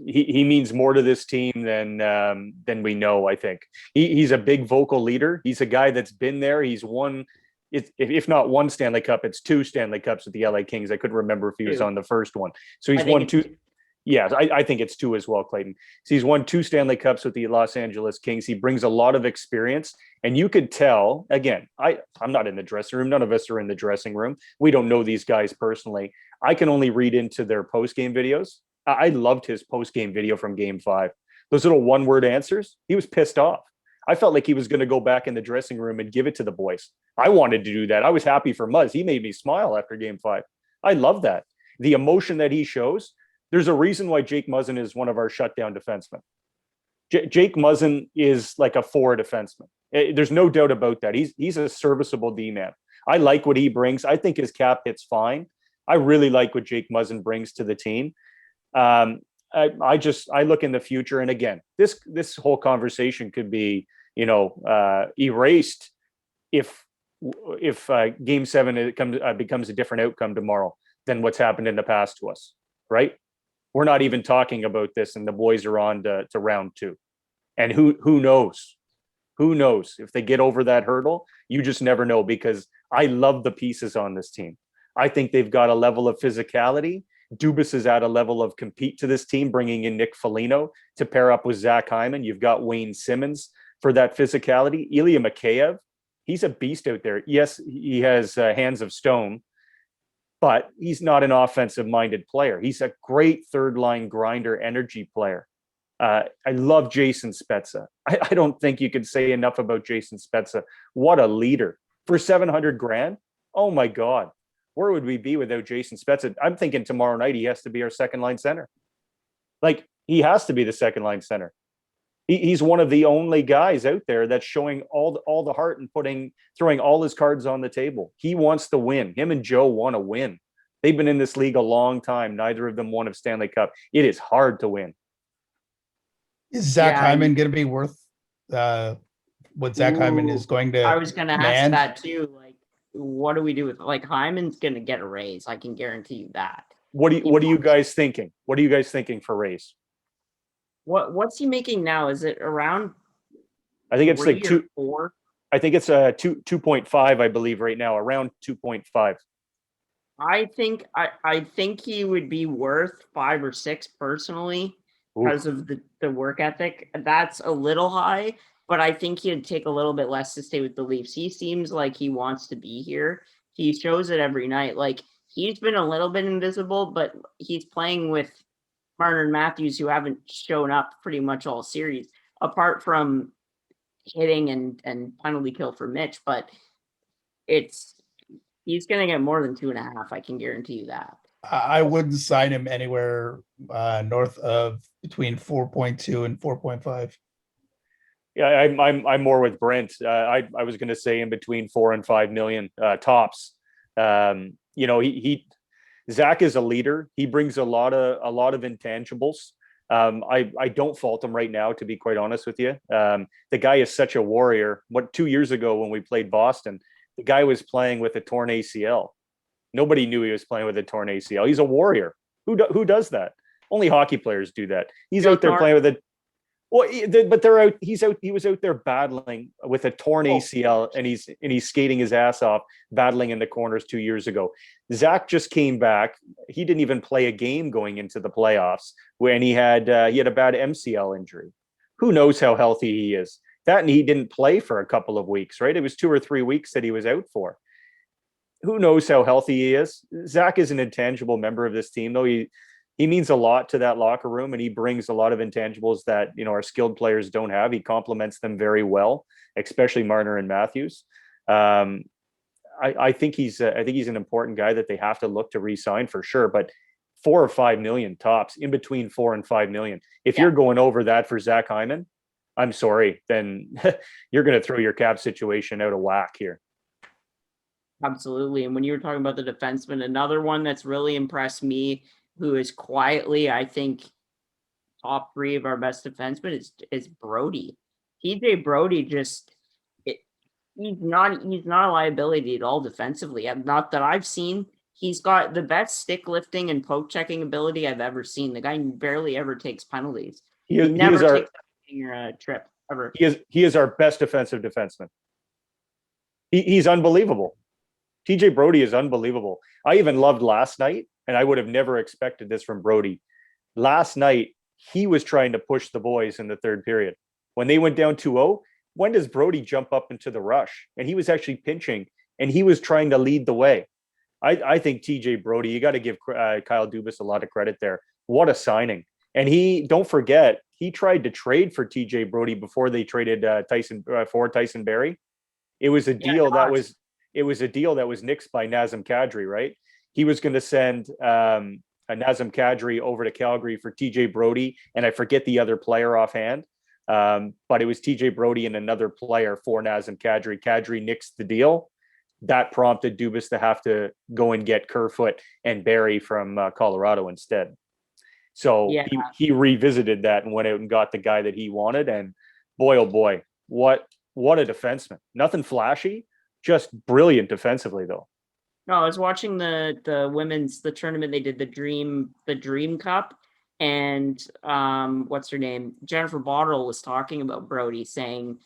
Speaker 4: he means more to this team than we know. I think he's a big vocal leader. He's a guy that's been there. He's won, if not one Stanley Cup, it's 2 Stanley Cups with the LA Kings. I couldn't remember if he was on the first one. So he's won 2. Yeah, I think it's 2 as well, Clayton. So he's won 2 Stanley Cups with the Los Angeles Kings. He brings a lot of experience, and you could tell, again, I'm not in the dressing room. None of us are in the dressing room. We don't know these guys personally. I can only read into their post-game videos. I loved his post-game video from Game 5. Those little one-word answers, he was pissed off. I felt like he was going to go back in the dressing room and give it to the boys. I wanted to do that. I was happy for Muzz. He made me smile after Game 5. I love that. The emotion that he shows. There's a reason why Jake Muzzin is one of our shutdown defensemen. Jake Muzzin is like a 4 defenseman. There's no doubt about that. He's a serviceable D-man. I like what he brings. I think his cap hit's fine. I really like what Jake Muzzin brings to the team. I look in the future, and again, this whole conversation could be erased if Game 7 becomes a different outcome tomorrow than what's happened in the past to us, right? We're not even talking about this, and the boys are on to round 2. And who knows? Who knows if they get over that hurdle? You just never know, because I love the pieces on this team. I think they've got a level of physicality. Dubas is at a level of compete to this team, bringing in Nick Foligno to pair up with Zach Hyman. You've got Wayne Simmons for that physicality. Ilya Mikheyev, he's a beast out there. Yes, he has hands of stone, but he's not an offensive-minded player. He's a great third-line grinder, energy player. I love Jason Spezza. I don't think you could say enough about Jason Spezza. What a leader. For $700,000, oh my God, where would we be without Jason Spezza? I'm thinking tomorrow night he has to be our second-line center. Like, he has to be the second-line center. He's one of the only guys out there that's showing all the heart and throwing all his cards on the table. He wants to win. Him and Joe want to win. They've been in this league a long time. Neither of them won a Stanley Cup. It is hard to win.
Speaker 5: Is Zach Hyman going to be worth what Zach Hyman is going to?
Speaker 3: I was going to ask that too. Like, what do we do with Hyman's going to get a raise? I can guarantee you that.
Speaker 4: What are you guys thinking? What are you guys thinking for raise?
Speaker 3: What's he making now? Is it around?
Speaker 4: I think it's like
Speaker 3: 4.
Speaker 4: I think it's 2.5. I believe right now, around 2.5.
Speaker 3: I think he would be worth 5 or 6 personally. Because of the work ethic. That's a little high, but I think he'd take a little bit less to stay with the Leafs. He seems like he wants to be here. He shows it every night. Like, he's been a little bit invisible, but he's playing with Marner and Matthews, who haven't shown up pretty much all series, apart from hitting and penalty kill for Mitch. But he's going to get more than 2.5. I can guarantee you that.
Speaker 5: I wouldn't sign him anywhere north of between 4.2 and 4.5.
Speaker 4: Yeah, I'm more with Brent. I was going to say in between 4 and 5 million tops. Zach is a leader. He brings a lot of intangibles. I don't fault him right now, to be quite honest with you. The guy is such a warrior. 2 years ago when we played Boston, the guy was playing with a torn ACL. Nobody knew he was playing with a torn ACL. He's a warrior. Who does that? Only hockey players do that. He's out there playing with a. Well, but they're out. He was out there battling with a torn ACL, and he's skating his ass off, battling in the corners 2 years ago. Zach just came back. He didn't even play a game going into the playoffs when he had a bad MCL injury. Who knows how healthy he is? That, and he didn't play for a couple of weeks, right? It was 2 or 3 weeks that he was out for. Who knows how healthy he is? Zach is an intangible member of this team, though. He means a lot to that locker room, and he brings a lot of intangibles that our skilled players don't have. He complements them very well, especially Marner and Matthews. I think he's an important guy that they have to look to re-sign for sure. But 4 or 5 million tops, in between 4 and 5 million. If you're going over that for Zach Hyman, I'm sorry, then you're going to throw your cap situation out of whack here.
Speaker 3: Absolutely. And when you were talking about the defenseman, another one that's really impressed me, who is quietly, I think, top 3 of our best defensemen is Brody. TJ Brody he's not a liability at all defensively. Not that I've seen. He's got the best stick lifting and poke checking ability I've ever seen. The guy barely ever takes penalties. He never takes a trip ever.
Speaker 4: He is our best defensive defenseman. He's unbelievable. TJ Brody is unbelievable. I even loved last night, and I would have never expected this from Brody. Last night, he was trying to push the boys in the third period. When they went down 2-0, when does Brody jump up into the rush? And he was actually pinching, and he was trying to lead the way. I think TJ Brody, you got to give Kyle Dubas a lot of credit there. What a signing. And don't forget, he tried to trade for TJ Brody before they traded Tyson Barrie. It was a deal that was nixed by Nazem Kadri, right? He was going to send Nazem Kadri over to Calgary for TJ Brody, and I forget the other player offhand, but it was TJ Brody and another player for Nazem Kadri. Kadri nixed the deal. That prompted Dubas to have to go and get Kerfoot and Barrie from Colorado instead. So he revisited that and went out and got the guy that he wanted. And boy, oh boy, what a defenseman. Nothing flashy, just brilliant defensively though.
Speaker 3: No, I was watching the women's tournament. They did the Dream Cup, and what's her name? Jennifer Bottle was talking about Brody, saying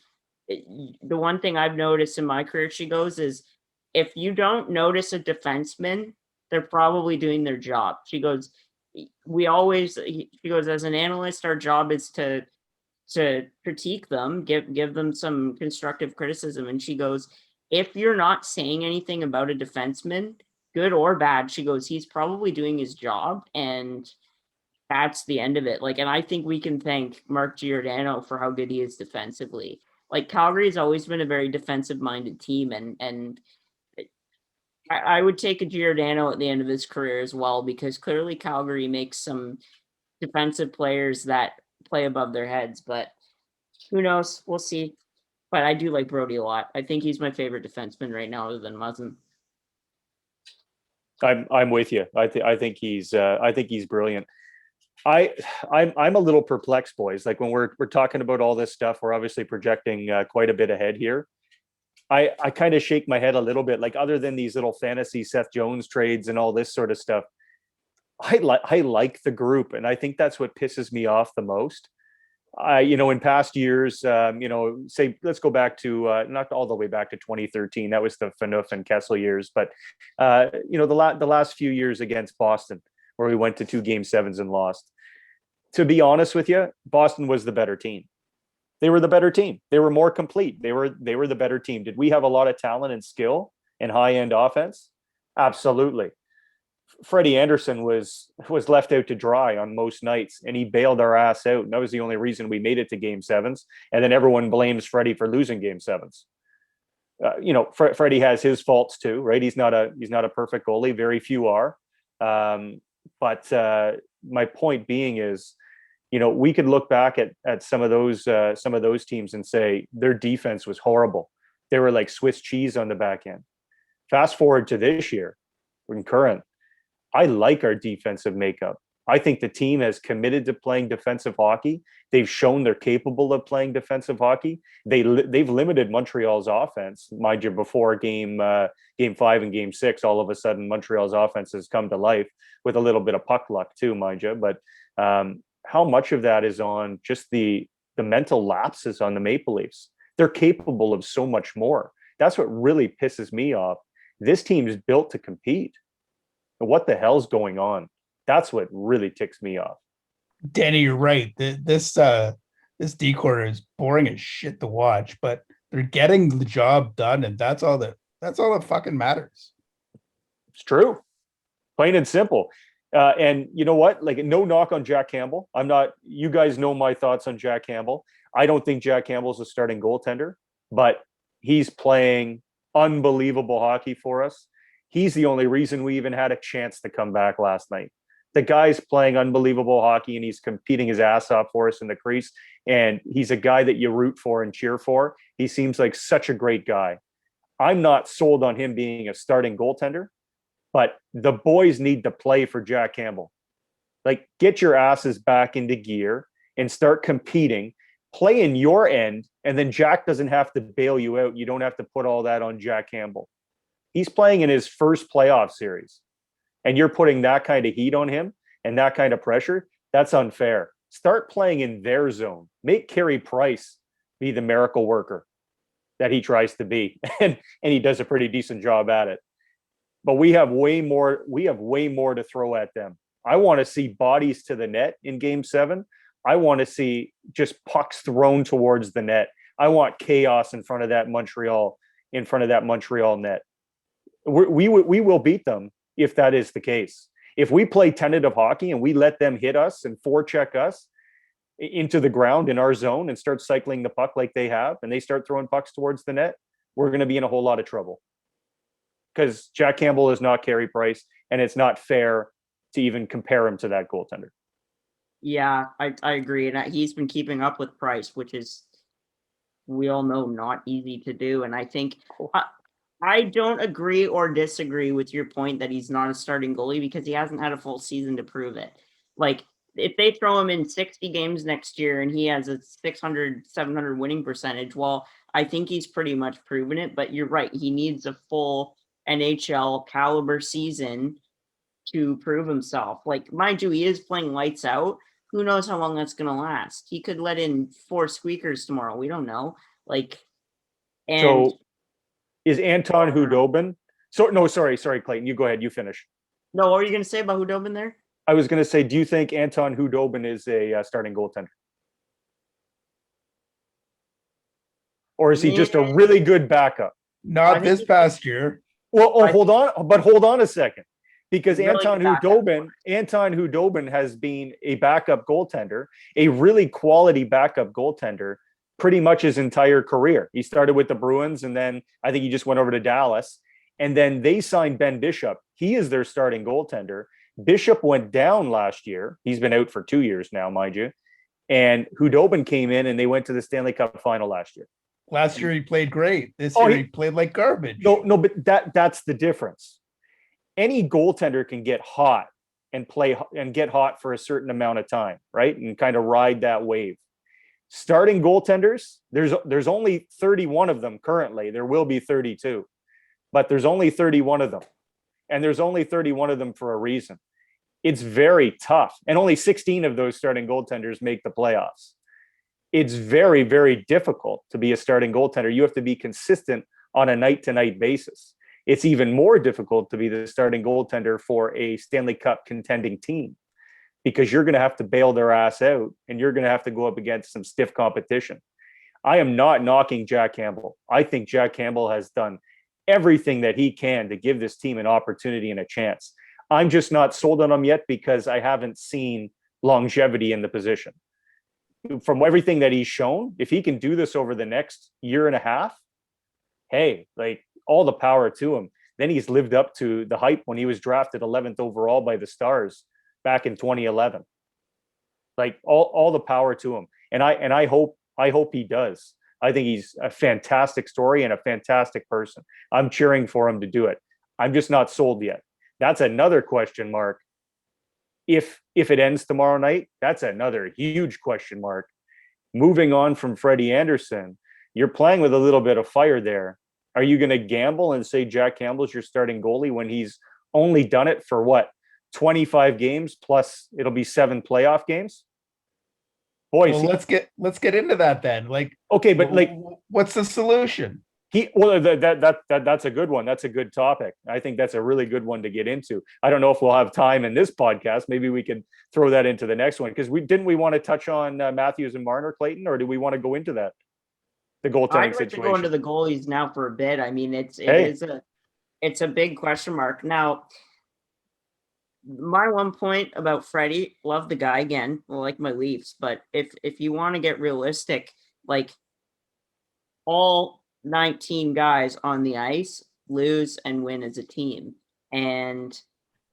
Speaker 3: the one thing I've noticed in my career, she goes, is if you don't notice a defenseman, they're probably doing their job. She goes, as an analyst, our job is to critique them, give them some constructive criticism. And she goes, if you're not saying anything about a defenseman, good or bad, she goes, he's probably doing his job, and that's the end of it. Like, and I think we can thank Mark Giordano for how good he is defensively. Like, Calgary has always been a very defensive-minded team, and I would take a Giordano at the end of his career as well, because clearly Calgary makes some defensive players that play above their heads, but who knows? We'll see. But I do like Brody a lot. I think he's my favorite defenseman right now, other than Muzzin.
Speaker 4: I'm with you. I think he's brilliant. I'm a little perplexed, boys. Like, when we're talking about all this stuff, we're obviously projecting quite a bit ahead here. I kind of shake my head a little bit. Like, other than these little fantasy Seth Jones trades and all this sort of stuff, I like the group, and I think that's what pisses me off the most. In past years, say, let's go back to not all the way back to 2013. That was the Phaneuf and Kessel years, but the last few years against Boston, where we went to 2 Game 7s and lost. To be honest with you, Boston was the better team. They were the better team. They were more complete. They were the better team. Did we have a lot of talent and skill and high-end offense? Absolutely. Freddie Anderson was left out to dry on most nights, and he bailed our ass out. And that was the only reason we made it to Game 7s. And then everyone blames Freddie for losing Game 7s. Freddie has his faults too, right? He's not a perfect goalie. Very few are. But my point being is, we could look back at some of those teams and say their defense was horrible. They were like Swiss cheese on the back end. Fast forward to this year, in current, I like our defensive makeup. I think the team has committed to playing defensive hockey. They've shown they're capable of playing defensive hockey. They've limited Montreal's offense. Mind you, before game 5 and Game 6, all of a sudden Montreal's offense has come to life with a little bit of puck luck too, mind you. But how much of that is on just the mental lapses on the Maple Leafs? They're capable of so much more. That's what really pisses me off. This team is built to compete. What the hell's going on? That's what really ticks me off.
Speaker 5: Danny, you're right. This D-corps is boring as shit to watch, but they're getting the job done, and that's all that fucking matters.
Speaker 4: It's true. Plain and simple. And you know what? Like, no knock on Jack Campbell. You guys know my thoughts on Jack Campbell. I don't think Jack Campbell's a starting goaltender, but he's playing unbelievable hockey for us. He's the only reason we even had a chance to come back last night. The guy's playing unbelievable hockey, and he's competing his ass off for us in the crease. And he's a guy that you root for and cheer for. He seems like such a great guy. I'm not sold on him being a starting goaltender, but the boys need to play for Jack Campbell. Like, get your asses back into gear and start competing. Play in your end, and then Jack doesn't have to bail you out. You don't have to put all that on Jack Campbell. He's playing in his first playoff series, and you're putting that kind of heat on him and that kind of pressure. That's unfair. Start playing in their zone. Make Carey Price be the miracle worker that he tries to be, and he does a pretty decent job at it. But we have way more to throw at them. I want to see bodies to the net in Game 7. I want to see just pucks thrown towards the net. I want chaos in front of that Montreal net. We will beat them if that is the case. If we play tentative hockey and we let them hit us and forecheck us into the ground in our zone and start cycling the puck like they have, and they start throwing pucks towards the net, we're going to be in a whole lot of trouble. Because Jack Campbell is not Carey Price, and it's not fair to even compare him to that goaltender.
Speaker 3: Yeah, I agree. And he's been keeping up with Price, which is, we all know, not easy to do. And I think I don't agree or disagree with your point that he's not a starting goalie, because he hasn't had a full season to prove it. Like, if they throw him in 60 games next year and he has a 600, 700 winning percentage, well, I think he's pretty much proven it. But you're right. He needs a full NHL caliber season to prove himself. Like, mind you, he is playing lights out. Who knows how long that's going to last? He could let in 4 squeakers tomorrow. We don't know. Like, and
Speaker 4: So is Anton Hudobin? Sorry, Clayton. You go ahead. You finish.
Speaker 3: no, what were you going to say about Hudobin there?
Speaker 4: I was going to say, do you think Anton Hudobin is a starting goaltender? Or is he just a really good backup?
Speaker 5: Not this past year.
Speaker 4: Well, hold on a second. Because
Speaker 3: Really
Speaker 4: Anton Hudobin has been a backup goaltender, a really quality backup goaltender, pretty much his entire career. He started with the Bruins, and then I think he just went over to Dallas. And then they signed Ben Bishop. He is their starting goaltender. Bishop went down last year. He's been out for 2 years now, mind you. And Hudobin came in, and they went to the Stanley Cup final last year.
Speaker 5: Last year he played great. This year he played like garbage.
Speaker 4: No, but that's the difference. Any goaltender can get hot and play and get hot for a certain amount of time, right? And kind of ride that wave. Starting goaltenders, there's only 31 of them currently. There will be 32, but there's only 31 of them. And there's only 31 of them for a reason. It's very tough. And only 16 of those starting goaltenders make the playoffs. It's very, very difficult to be a starting goaltender. You have to be consistent on a night-to-night basis. It's even more difficult to be the starting goaltender for a Stanley Cup contending team because you're going to have to bail their ass out and you're going to have to go up against some stiff competition. I am not knocking Jack Campbell. I think Jack Campbell has done everything that he can to give this team an opportunity and a chance. I'm just not sold on him yet because I haven't seen longevity in the position. From everything that he's shown, if he can do this over the next year and a half, hey, like, all the power to him. Then he's lived up to the hype when he was drafted 11th overall by the Stars back in 2011. Like, all the power to him. And I hope he does. I think he's a fantastic story and a fantastic person. I'm cheering for him to do it. I'm just not sold yet. That's another question mark. If it ends tomorrow night, that's another huge question mark. Moving on from Freddie Anderson, you're playing with a little bit of fire there. Are you going to gamble and say Jack Campbell's your starting goalie when he's only done it for what, 25 games plus it'll be 7 playoff games? Boys,
Speaker 5: well, let's get into that then. Like,
Speaker 4: okay, but like,
Speaker 5: what's the solution?
Speaker 4: That's a good one. That's a good topic. I think that's a really good one to get into. I don't know if we'll have time in this podcast. Maybe we could throw that into the next one because we want to touch on Matthews and Marner, Clayton, or do we want to go into that? The goaltending
Speaker 3: I'd like
Speaker 4: situation.
Speaker 3: to go into the goalies now for a bit. I mean, it's a big question mark. Now, my one point about Freddie, love the guy again, like my Leafs, but if you want to get realistic, like, all 19 guys on the ice lose and win as a team. And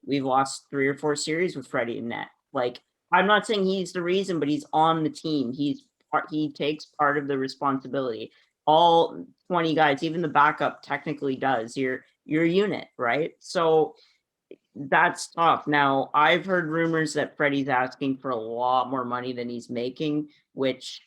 Speaker 3: we've lost 3 or 4 series with Freddie in net. Like, I'm not saying he's the reason, but he's on the team. He takes part of the responsibility. All 20 guys, even the backup technically does. Your unit, right? So that's tough. Now, I've heard rumors that Freddie's asking for a lot more money than he's making, which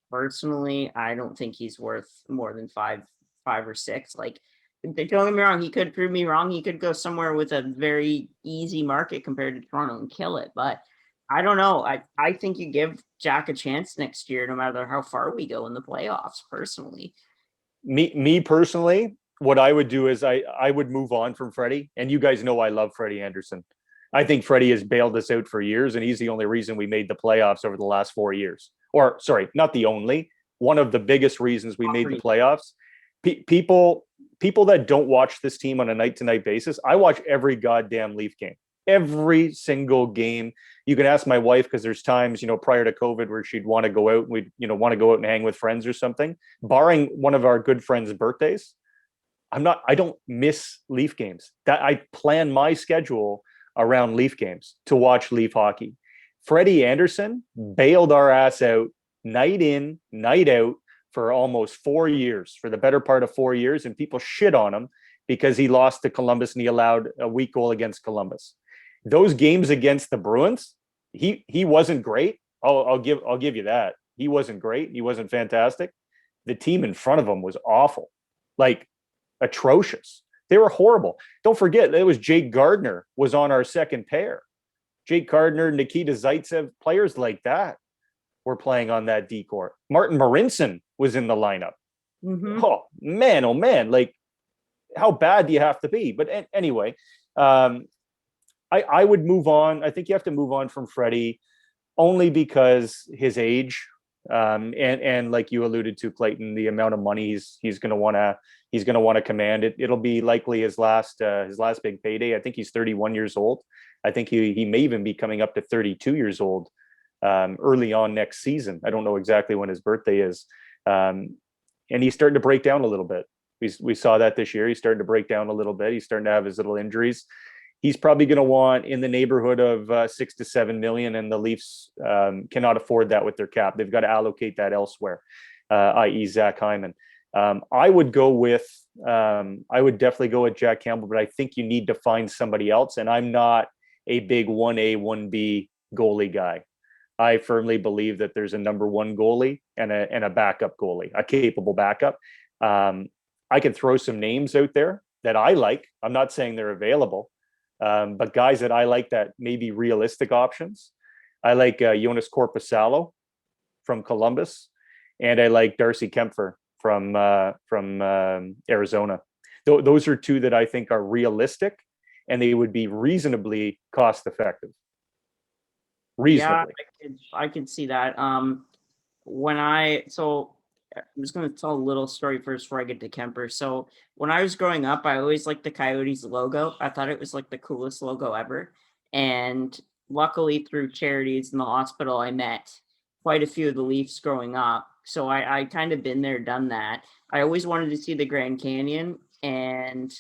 Speaker 3: personally, I don't think he's worth more than five or 6. Like, don't get me wrong, he could prove me wrong. He could go somewhere with a very easy market compared to Toronto and kill it. But I don't know. I think you give Jack a chance next year, no matter how far we go in the playoffs, personally.
Speaker 4: Me personally, what I would do is I would move on from Freddie. And you guys know I love Freddie Anderson. I think Freddie has bailed us out for years, and he's the only reason we made the playoffs over the last 4 years. Or, sorry, not the only. One of the biggest reasons we made the playoffs. People that don't watch this team on a night-to-night basis, I watch every goddamn Leaf game. Every single game. You can ask my wife because there's times, prior to COVID where she'd want to go out and we'd, want to go out and hang with friends or something. Barring one of our good friends' birthdays, I don't miss Leaf games. That I plan my schedule around Leaf games to watch Leaf hockey. Freddie Anderson bailed our ass out night in, night out for almost 4 years, for the better part of 4 years, and people shit on him because he lost to Columbus and he allowed a weak goal against Columbus. Those games against the Bruins, he wasn't great. I'll give you that. He wasn't great. He wasn't fantastic. The team in front of him was awful, like atrocious. They were horrible. Don't forget, it was Jake Gardner was on our second pair. Jake Gardner, Nikita Zaitsev, players like that were playing on that decor. Martin Marincin was in the lineup.
Speaker 3: Mm-hmm.
Speaker 4: Oh man, like how bad do you have to be? But anyway, I would move on. I think you have to move on from Freddie only because his age, and like you alluded to, Clayton, the amount of money he's going to want to command. It'll be likely his last big payday. I think he's 31 years old. I think he may even be coming up to 32 years old early on next season. I don't know exactly when his birthday is, and he's starting to break down a little bit. We saw that this year. He's starting to break down a little bit. He's starting to have his little injuries. He's probably going to want in the neighborhood of $6 to $7 million, and the Leafs cannot afford that with their cap. They've got to allocate that elsewhere, i.e. Zach Hyman. I would definitely go with Jack Campbell, but I think you need to find somebody else. And I'm not a big 1A, 1B goalie guy. I firmly believe that there's a number one goalie and a backup goalie, a capable backup. I can throw some names out there that I like. I'm not saying they're available. But guys that I like that may be realistic options. I like Jonas Korpisalo from Columbus, and I like Darcy Kempfer from Arizona. Those are two that I think are realistic, and they would be reasonably cost effective. Reasonably.
Speaker 3: Yeah, I can see that. I'm just going to tell a little story first before I get to Kemper. So when I was growing up, I always liked the Coyotes logo. I thought it was like the coolest logo ever. And luckily through charities in the hospital, I met quite a few of the Leafs growing up. So I kind of been there, done that. I always wanted to see the Grand Canyon, and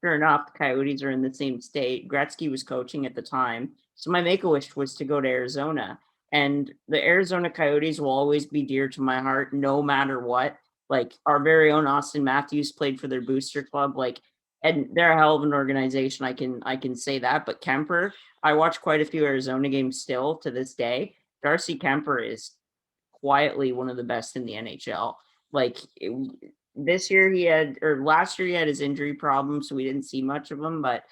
Speaker 3: sure enough, the Coyotes are in the same state. Gretzky was coaching at the time. So my make-a-wish was to go to Arizona. And the Arizona Coyotes will always be dear to my heart, no matter what. Like, our very own Austin Matthews played for their booster club. Like, and they're a hell of an organization. I can say that. But Kemper, I watch quite a few Arizona games still to this day. Darcy Kemper is quietly one of the best in the NHL. Like, last year he had his injury problem, so we didn't see much of him. But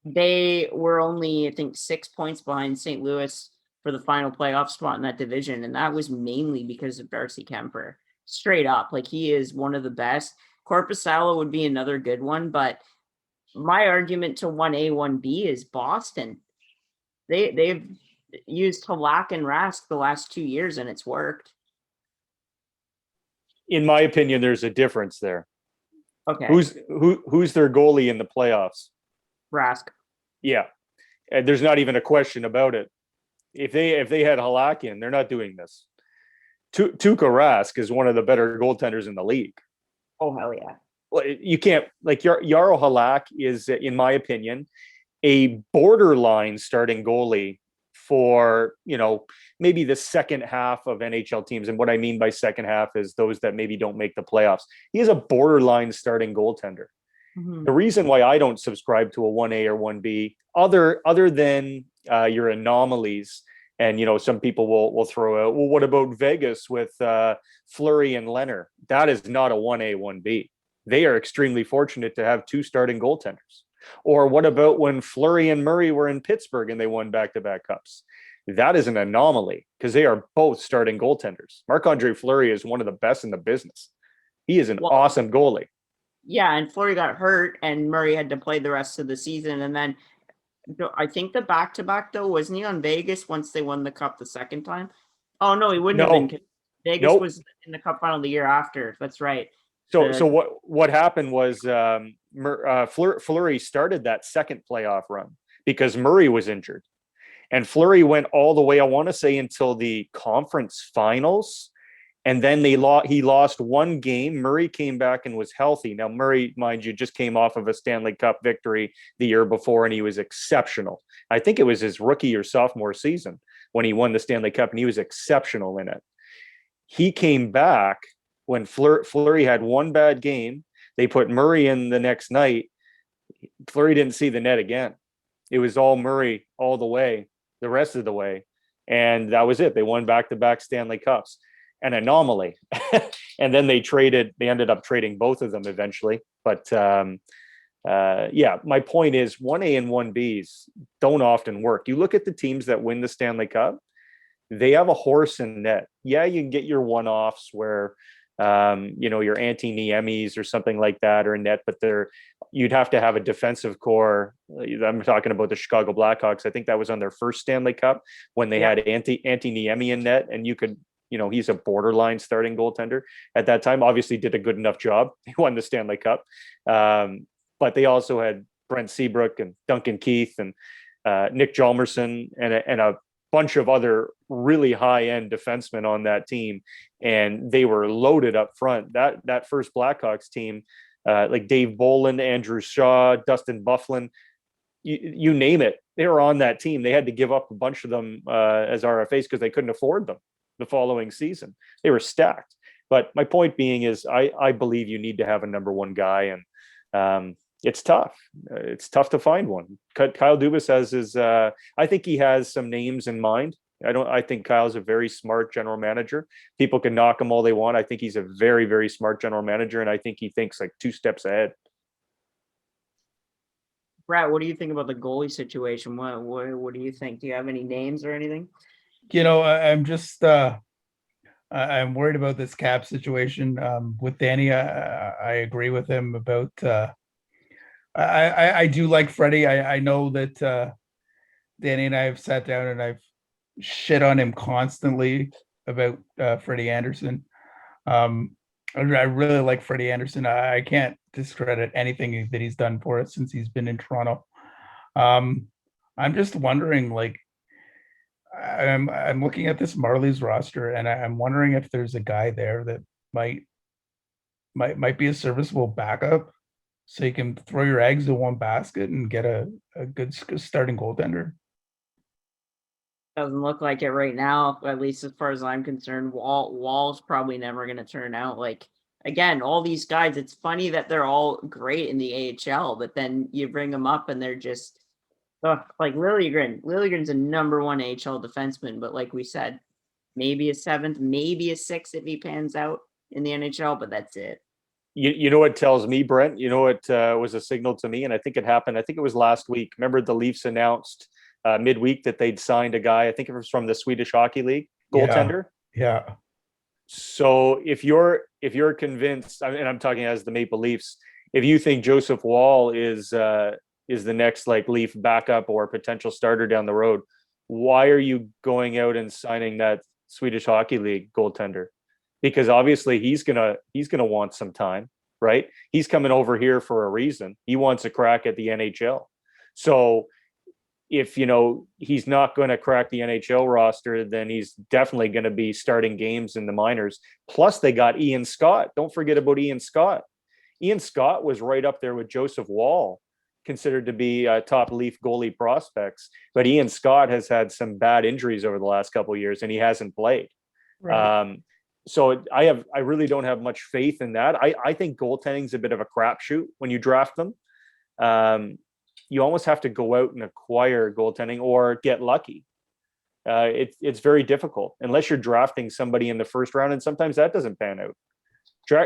Speaker 3: they were only, I think, 6 points behind St. Louis for the final playoff spot in that division. And that was mainly because of Darcy Kemper. Straight up. Like, he is one of the best. Korpisalo would be another good one, but my argument to 1A, 1B is Boston. They've used Halak and Rask the last 2 years, and it's worked.
Speaker 4: In my opinion, there's a difference there.
Speaker 3: Okay.
Speaker 4: Who's their goalie in the playoffs?
Speaker 3: Rask.
Speaker 4: Yeah. And there's not even a question about it. If they had Halak in, they're not doing this. Tuukka Rask is one of the better goaltenders in the league.
Speaker 3: Oh, hell yeah.
Speaker 4: Well, you can't, like, Jaro Halak is, in my opinion, a borderline starting goalie for, maybe the second half of NHL teams. And what I mean by second half is those that maybe don't make the playoffs. He is a borderline starting goaltender. Mm-hmm. The reason why I don't subscribe to a 1A or 1B, other than your anomalies, and some people will throw out, well, what about Vegas with Fleury and Leonard? That is not a 1A, 1B. They are extremely fortunate to have two starting goaltenders. Or what about when Fleury and Murray were in Pittsburgh and they won back-to-back cups? That is an anomaly because they are both starting goaltenders. Marc-Andre Fleury is one of the best in the business. He is an awesome goalie.
Speaker 3: Yeah, and Fleury got hurt, and Murray had to play the rest of the season. And then I think the back-to-back, though, wasn't he on Vegas once they won the cup the second time? Oh, no, he wouldn't have been. Vegas was in the cup final the year after. That's right.
Speaker 4: So what happened was Fleury started that second playoff run because Murray was injured. And Fleury went all the way, I want to say, until the conference finals. And then he lost one game. Murray came back and was healthy. Now, Murray, mind you, just came off of a Stanley Cup victory the year before, and he was exceptional. I think it was his rookie or sophomore season when he won the Stanley Cup, and he was exceptional in it. He came back when Fleury had one bad game. They put Murray in the next night. Fleury didn't see the net again. It was all Murray all the way. the rest of the way. And that was it. They won back-to-back Stanley Cups. An anomaly. And then they ended up trading both of them eventually. But my point is 1A and 1Bs don't often work. You look at the teams that win the Stanley Cup, they have a horse in net. Yeah, you can get your one-offs where your Antti Niemis or something like that are in net, but you'd have to have a defensive core. I'm talking about the Chicago Blackhawks. I think that was on their first Stanley Cup when they had Antti Niemi in net, and you could, he's a borderline starting goaltender at that time. Obviously did a good enough job. He won the Stanley Cup. But they also had Brent Seabrook and Duncan Keith and Nick Hjalmarsson and a bunch of other really high-end defensemen on that team, and they were loaded up front. That first Blackhawks team, like Dave Bolin, Andrew Shaw, Dustin Byfuglien, you name it, they were on that team. They had to give up a bunch of them as RFAs because they couldn't afford them the following season. They were stacked. But my point being is I believe you need to have a number one guy, and it's tough. It's tough to find one. Kyle Dubas has I think he has some names in mind. I think Kyle's a very smart general manager. People can knock him all they want. I think he's a very, very smart general manager, and I think he thinks like 2 steps ahead.
Speaker 3: Bret, what do you think about the goalie situation? What do you think? Do you have any names or anything?
Speaker 5: I'm just I'm worried about this cap situation with Danny. I agree with him about. I do like Freddie. I know that Danny and I have sat down and I've shit on him constantly about Freddie Anderson. I really like Freddie Anderson. I can't discredit anything that he's done for us since he's been in Toronto. I'm just wondering, like, I'm looking at this Marlies roster, and I'm wondering if there's a guy there that might be a serviceable backup, so you can throw your eggs in one basket and get a good starting goaltender.
Speaker 3: Doesn't look like it right now, at least as far as I'm concerned. Wall's probably never going to turn out. Like, again, all these guys, it's funny that they're all great in the AHL, but then you bring them up and they're just like Lilligren. Lilligren's a number one AHL defenseman, but like we said, maybe a 7th, maybe a 6th if he pans out in the NHL, but that's it.
Speaker 4: You know what tells me, Brent? You know what was a signal to me, and I think it happened. I think it was last week. Remember the Leafs announced midweek that they'd signed a guy. I think it was from the Swedish Hockey League, goaltender.
Speaker 5: Yeah.
Speaker 4: So if you're convinced, and I'm talking as the Maple Leafs, if you think Joseph Wall is the next like Leaf backup or potential starter down the road, why are you going out and signing that Swedish Hockey League goaltender? Because obviously he's gonna want some time, right? He's coming over here for a reason. He wants a crack at the NHL. So if he's not going to crack the NHL roster, then he's definitely going to be starting games in the minors. Plus they got Ian Scott. Don't forget about Ian Scott. Ian Scott was right up there with Joseph Wall, considered to be top Leaf goalie prospects. But Ian Scott has had some bad injuries over the last couple of years, and he hasn't played. Right. So I really don't have much faith in that. I think goaltending is a bit of a crapshoot when you draft them. You almost have to go out and acquire goaltending or get lucky. It's very difficult unless you're drafting somebody in the first round, and sometimes that doesn't pan out.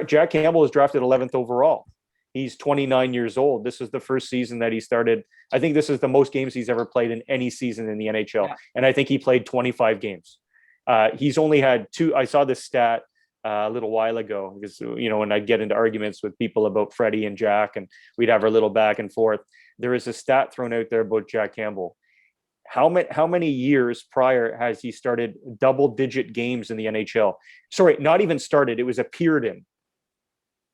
Speaker 4: Jack Campbell was drafted 11th overall. He's 29 years old. This is the first season that he started. I think this is the most games he's ever played in any season in the NHL. Yeah. And I think he played 25 games. He's only had 2. I saw this stat a little while ago because, when I get into arguments with people about Freddie and Jack, and we'd have our little back and forth, there is a stat thrown out there about Jack Campbell. How many years prior has he started double-digit games in the NHL? Sorry, not even started. It was appeared in.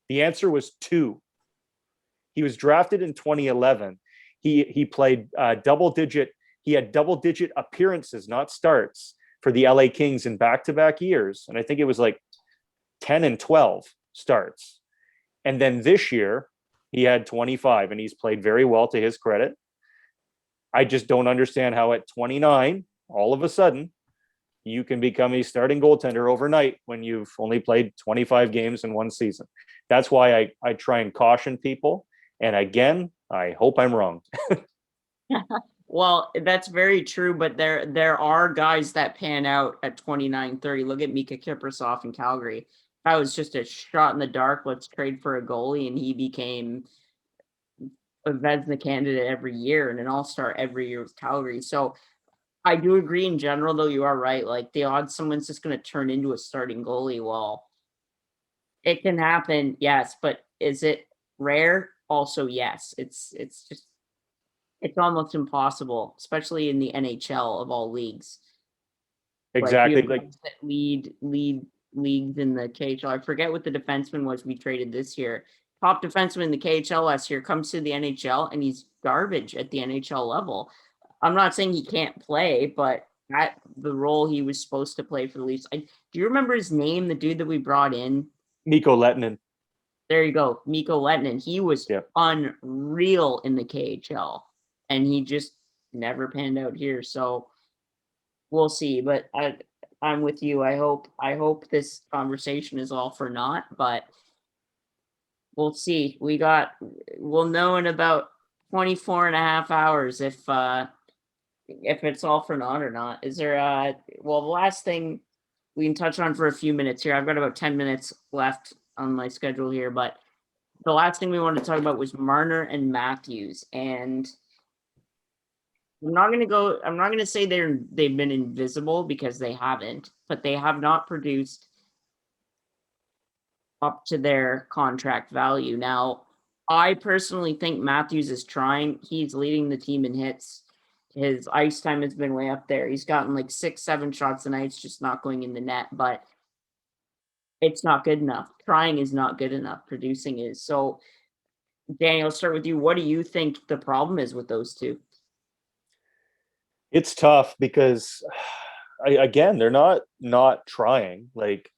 Speaker 4: The answer was 2. He was drafted in 2011. He played double-digit. He had double-digit appearances, not starts, for the LA Kings in back-to-back years. And I think it was like 10 and 12 starts. And then this year, he had 25, and he's played very well to his credit. I just don't understand how at 29, all of a sudden, you can become a starting goaltender overnight when you've only played 25 games in one season. That's why I try and caution people. And again, I hope I'm wrong.
Speaker 3: Well, that's very true, but there are guys that pan out at 29, 30. Look at Mika Kiprasov in Calgary. That was just a shot in the dark. Let's trade for a goalie, and he became a Vezina candidate every year and an all-star every year with Calgary. So I do agree in general, though you are right. Like the odds someone's just going to turn into a starting goalie. Well, it can happen, yes, but is it rare? Also, yes. It's almost impossible, especially in the NHL of all leagues. Like you
Speaker 4: Exactly.
Speaker 3: have
Speaker 4: Like
Speaker 3: guys that lead leagues in the KHL. I forget what the defenseman was we traded this year. Top defenseman in the KHL last year comes to the NHL and he's garbage at the NHL level. I'm not saying he can't play, but at the role he was supposed to play for the Leafs. Do you remember his name? The dude that we brought in.
Speaker 4: Mikko Lehtinen.
Speaker 3: There you go, Mikko Lehtinen. He was
Speaker 4: Yeah.
Speaker 3: unreal in the KHL, and he just never panned out here. So we'll see. But I'm with you. I hope this conversation is all for naught, but we'll see. We'll know in about 24 and a half hours if it's all for naught or not. Is there well, the last thing we can touch on for a few minutes here. I've got about 10 minutes left on my schedule here, but the last thing we wanted to talk about was Marner and Matthews. And I'm not going to say they've been invisible because they haven't, but they have not produced up to their contract value. Now, I personally think Matthews is trying. He's leading the team in hits. His ice time has been way up there. He's gotten like 6-7 shots a night. It's just not going in the net, but it's not good enough. Trying is not good enough. Producing is. So, Danny, I'll start with you. What do you think the problem is with those two?
Speaker 4: It's tough because, again, they're not trying. Like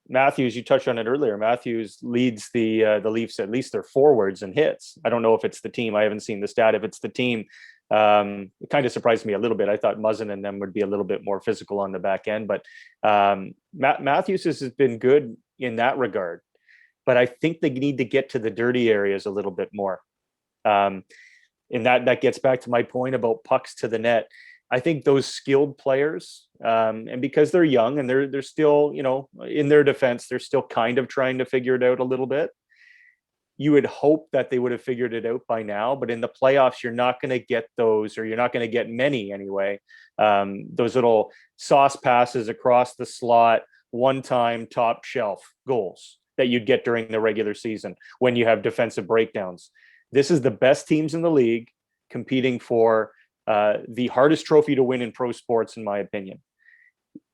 Speaker 4: Matthews, you touched on it earlier. Matthews leads the Leafs, at least their forwards and hits. I don't know if it's the team. I haven't seen the stat. If it's the team, it kind of surprised me a little bit. I thought Muzzin and them would be a little bit more physical on the back end, but Matthews has been good in that regard. But I think they need to get to the dirty areas a little bit more. And that gets back to my point about pucks to the net. I think those skilled players, and because they're young and they're still, in their defense, they're still kind of trying to figure it out a little bit. You would hope that they would have figured it out by now, but in the playoffs, you're not going to get those, or you're not going to get many anyway. Those little sauce passes across the slot, one-time top shelf goals that you'd get during the regular season when you have defensive breakdowns. This is the best teams in the league competing for the hardest trophy to win in pro sports, in my opinion.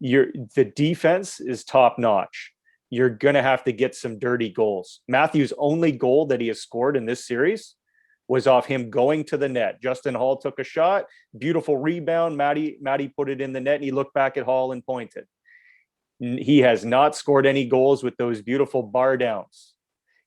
Speaker 4: The defense is top notch. You're going to have to get some dirty goals. Matthews' only goal that he has scored in this series was off him going to the net. Justin Hall took a shot, beautiful rebound. Matty put it in the net, and he looked back at Hall and pointed. He has not scored any goals with those beautiful bar downs.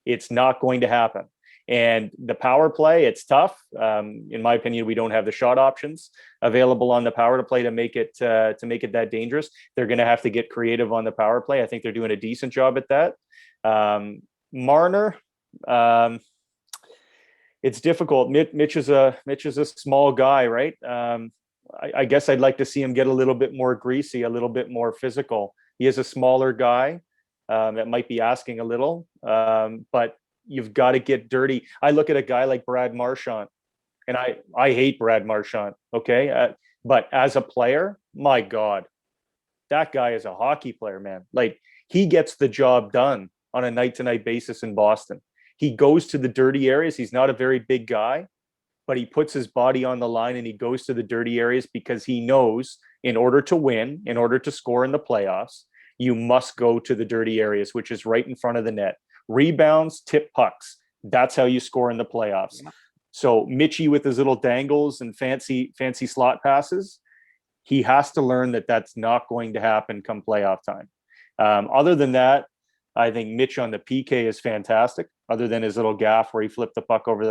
Speaker 4: It's not going to happen. And the power play, it's tough. In my opinion, we don't have the shot options available on the power play to make it that dangerous. They're going to have to get creative on the power play. I think they're doing a decent job at that. Marner, it's difficult. Mitch is a small guy, right? I guess I'd like to see him get a little bit more greasy, a little bit more physical. He is a smaller guy that might be asking a little, but you've got to get dirty. I look at a guy like Brad Marchand, and I hate Brad Marchand, okay? But as a player, my God, that guy is a hockey player, man. Like, he gets the job done on a night-to-night basis in Boston. He goes to the dirty areas. He's not a very big guy, but he puts his body on the line and he goes to the dirty areas because he knows in order to win, in order to score in the playoffs, you must go to the dirty areas, which is right in front of the net. Rebounds, tip pucks. That's how you score in the playoffs. Yeah. So Mitchie with his little dangles and fancy slot passes, he has to learn that that's not going to happen come playoff time. Other than that, I think Mitch on the PK is fantastic. Other than his little gaff where he flipped the puck over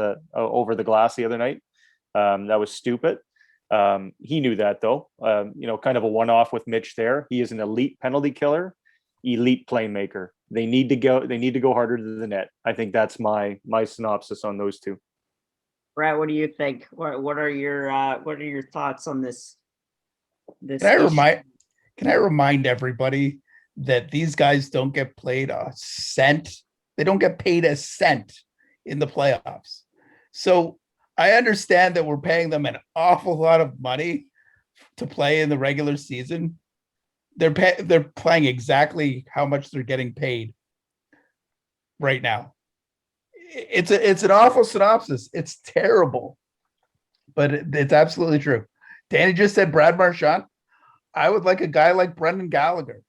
Speaker 4: the glass the other night, that was stupid. He knew that though. Kind of a one-off with Mitch there. He is an elite penalty killer, elite playmaker. They need to go harder to the net. I think that's my synopsis on those two.
Speaker 3: Bret, what do you think? What are your thoughts on this?
Speaker 5: Can I remind everybody that these guys don't get paid a cent? They don't get paid a cent in the playoffs. So I understand that we're paying them an awful lot of money to play in the regular season. They're playing exactly how much they're getting paid right now. It's an awful synopsis. It's terrible, but it's absolutely true. Danny just said Brad Marchand. I would like a guy like Brendan Gallagher.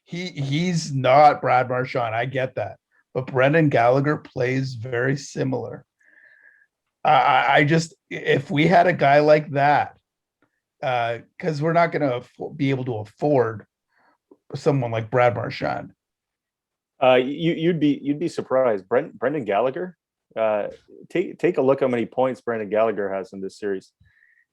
Speaker 5: He's not Brad Marchand. I get that, but Brendan Gallagher plays very similar. I just, if we had a guy like that, because we're not going to be able to afford someone like Brad Marchand.
Speaker 4: You'd be surprised. Brendan Gallagher. Take a look how many points Brendan Gallagher has in this series.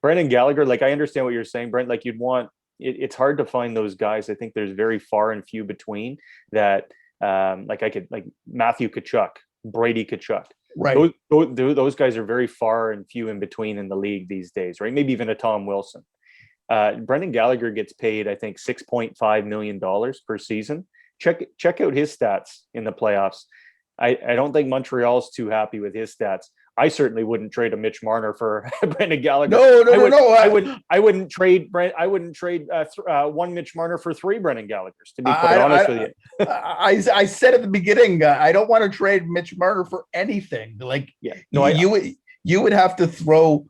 Speaker 4: Brendan Gallagher, like I understand what you're saying, Brent. Like you'd want. It's hard to find those guys. I think there's very far and few between that. Like Matthew Tkachuk, Brady Tkachuk.
Speaker 5: Right.
Speaker 4: Those guys are very far and few in between in the league these days, right? Maybe even a Tom Wilson. Brendan Gallagher gets paid, I think, $6.5 million per season. Check out his stats in the playoffs. I don't think Montreal's too happy with his stats. I certainly wouldn't trade a Mitch Marner for Brendan Gallagher.
Speaker 5: No.
Speaker 4: I wouldn't trade Brent. I wouldn't trade one Mitch Marner for three Brendan Gallaghers. To be quite honest with you,
Speaker 5: I said at the beginning, I don't want to trade Mitch Marner for anything. Like,
Speaker 4: yeah, no,
Speaker 5: you would have to throw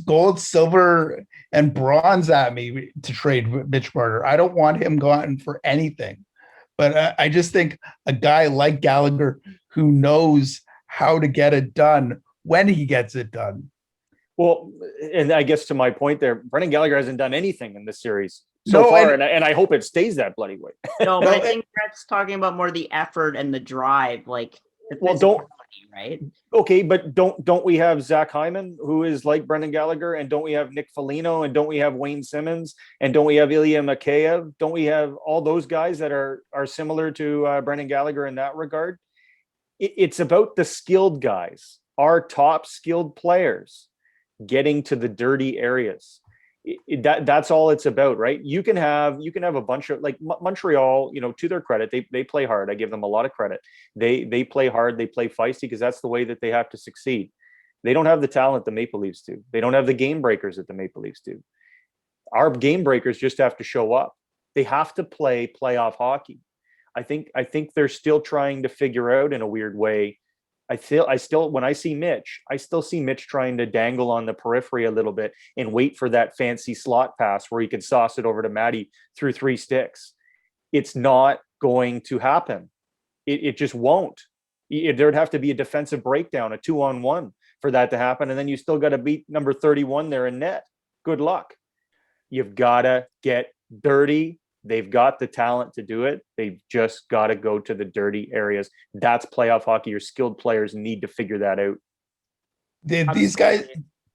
Speaker 5: gold, silver, and bronze at me to trade Mitch Marner. I don't want him gone for anything. But I just think a guy like Gallagher who knows how to get it done when he gets it done.
Speaker 4: Well, and I guess to my point there, Brendan Gallagher hasn't done anything in this series so far, and I hope it stays that bloody way.
Speaker 3: No, but I think Brett's talking about more the effort and the drive, like right?
Speaker 4: Okay, but don't we have Zach Hyman, who is like Brendan Gallagher, and don't we have Nick Foligno, and don't we have Wayne Simmons, and don't we have Ilya Mikheyev? Don't we have all those guys that are similar to Brendan Gallagher in that regard? It's about the skilled guys, our top skilled players, getting to the dirty areas. That's all it's about, right? You can have a bunch of, like Montreal, to their credit, they play hard. I give them a lot of credit. They play hard, they play feisty because that's the way that they have to succeed. They don't have the talent the Maple Leafs do. They don't have the game breakers that the Maple Leafs do. Our game breakers just have to show up. They have to play playoff hockey. I think they're still trying to figure out in a weird way. When I see Mitch, I still see Mitch trying to dangle on the periphery a little bit and wait for that fancy slot pass where he can sauce it over to Matty through three sticks. It's not going to happen. It just won't. There'd have to be a defensive breakdown, a 2-on-1 for that to happen. And then you still got to beat number 31 there in net. Good luck. You've got to get dirty. They've got the talent to do it. They've just got to go to the dirty areas. That's playoff hockey. Your skilled players need to figure that out.
Speaker 5: These guys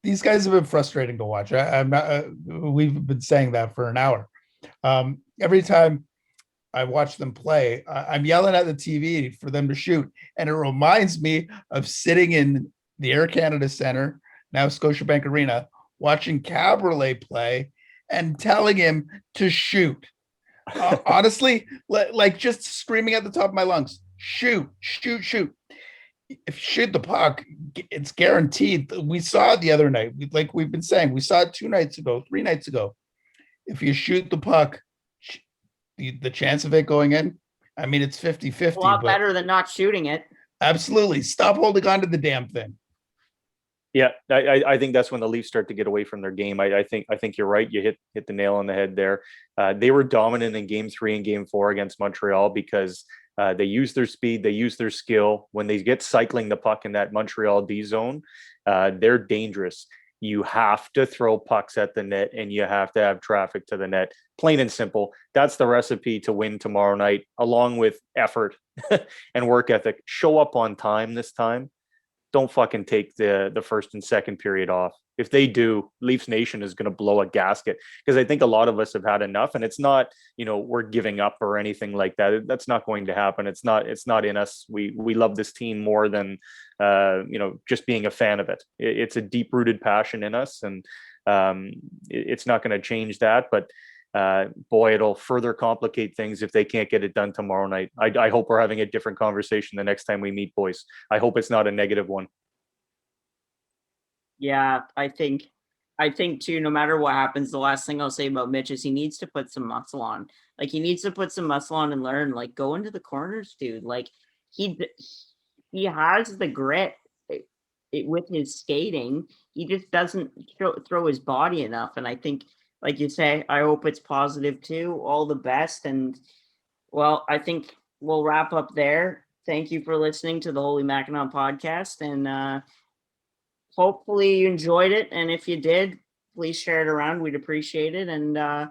Speaker 5: have been frustrating to watch. I'm not. We've been saying that for an hour. Every time I watch them play, I'm yelling at the TV for them to shoot, and it reminds me of sitting in the Air Canada Centre, now Scotiabank Arena, watching Cabriolet play and telling him to shoot. Honestly, like just screaming at the top of my lungs, shoot. If you shoot the puck, it's guaranteed. We saw it the other night. Like we've been saying, we saw it 3 nights ago. If you shoot the puck, the chance of it going in, I mean, it's 50-50.
Speaker 3: A lot better than not shooting it.
Speaker 5: Absolutely. Stop holding on to the damn thing.
Speaker 4: Yeah, I think that's when the Leafs start to get away from their game. I think you're right. You hit the nail on the head there. They were dominant in Game 3 and Game 4 against Montreal because they use their speed, they use their skill. When they get cycling the puck in that Montreal D zone, they're dangerous. You have to throw pucks at the net, and you have to have traffic to the net. Plain and simple. That's the recipe to win tomorrow night, along with effort and work ethic. Show up on time this time. don't fucking take the first and second period off. If they do, Leafs Nation is going to blow a gasket, because I think a lot of us have had enough, and it's not, we're giving up or anything like that. That's not going to happen. It's not in us. We love this team more than, just being a fan of it. It's a deep rooted passion in us, and it's not going to change that. But boy, it'll further complicate things if they can't get it done tomorrow night. I hope we're having a different conversation the next time we meet, boys. I hope it's not a negative one.
Speaker 3: Yeah, I think too, no matter what happens, the last thing I'll say about Mitch is he needs to put some muscle on. Like, he needs to put some muscle on and learn, like, go into the corners, dude. Like, he has the grit with his skating. He just doesn't throw his body enough. And I think, like you say, I hope it's positive too. All the best. And well, I think we'll wrap up there. Thank you for listening to the Holy Mackinaw Podcast. And hopefully you enjoyed it. And if you did, please share it around. We'd appreciate it. And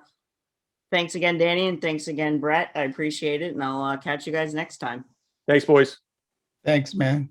Speaker 3: thanks again, Danny. And thanks again, Bret. I appreciate it. And I'll catch you guys next time.
Speaker 4: Thanks, boys.
Speaker 5: Thanks, man.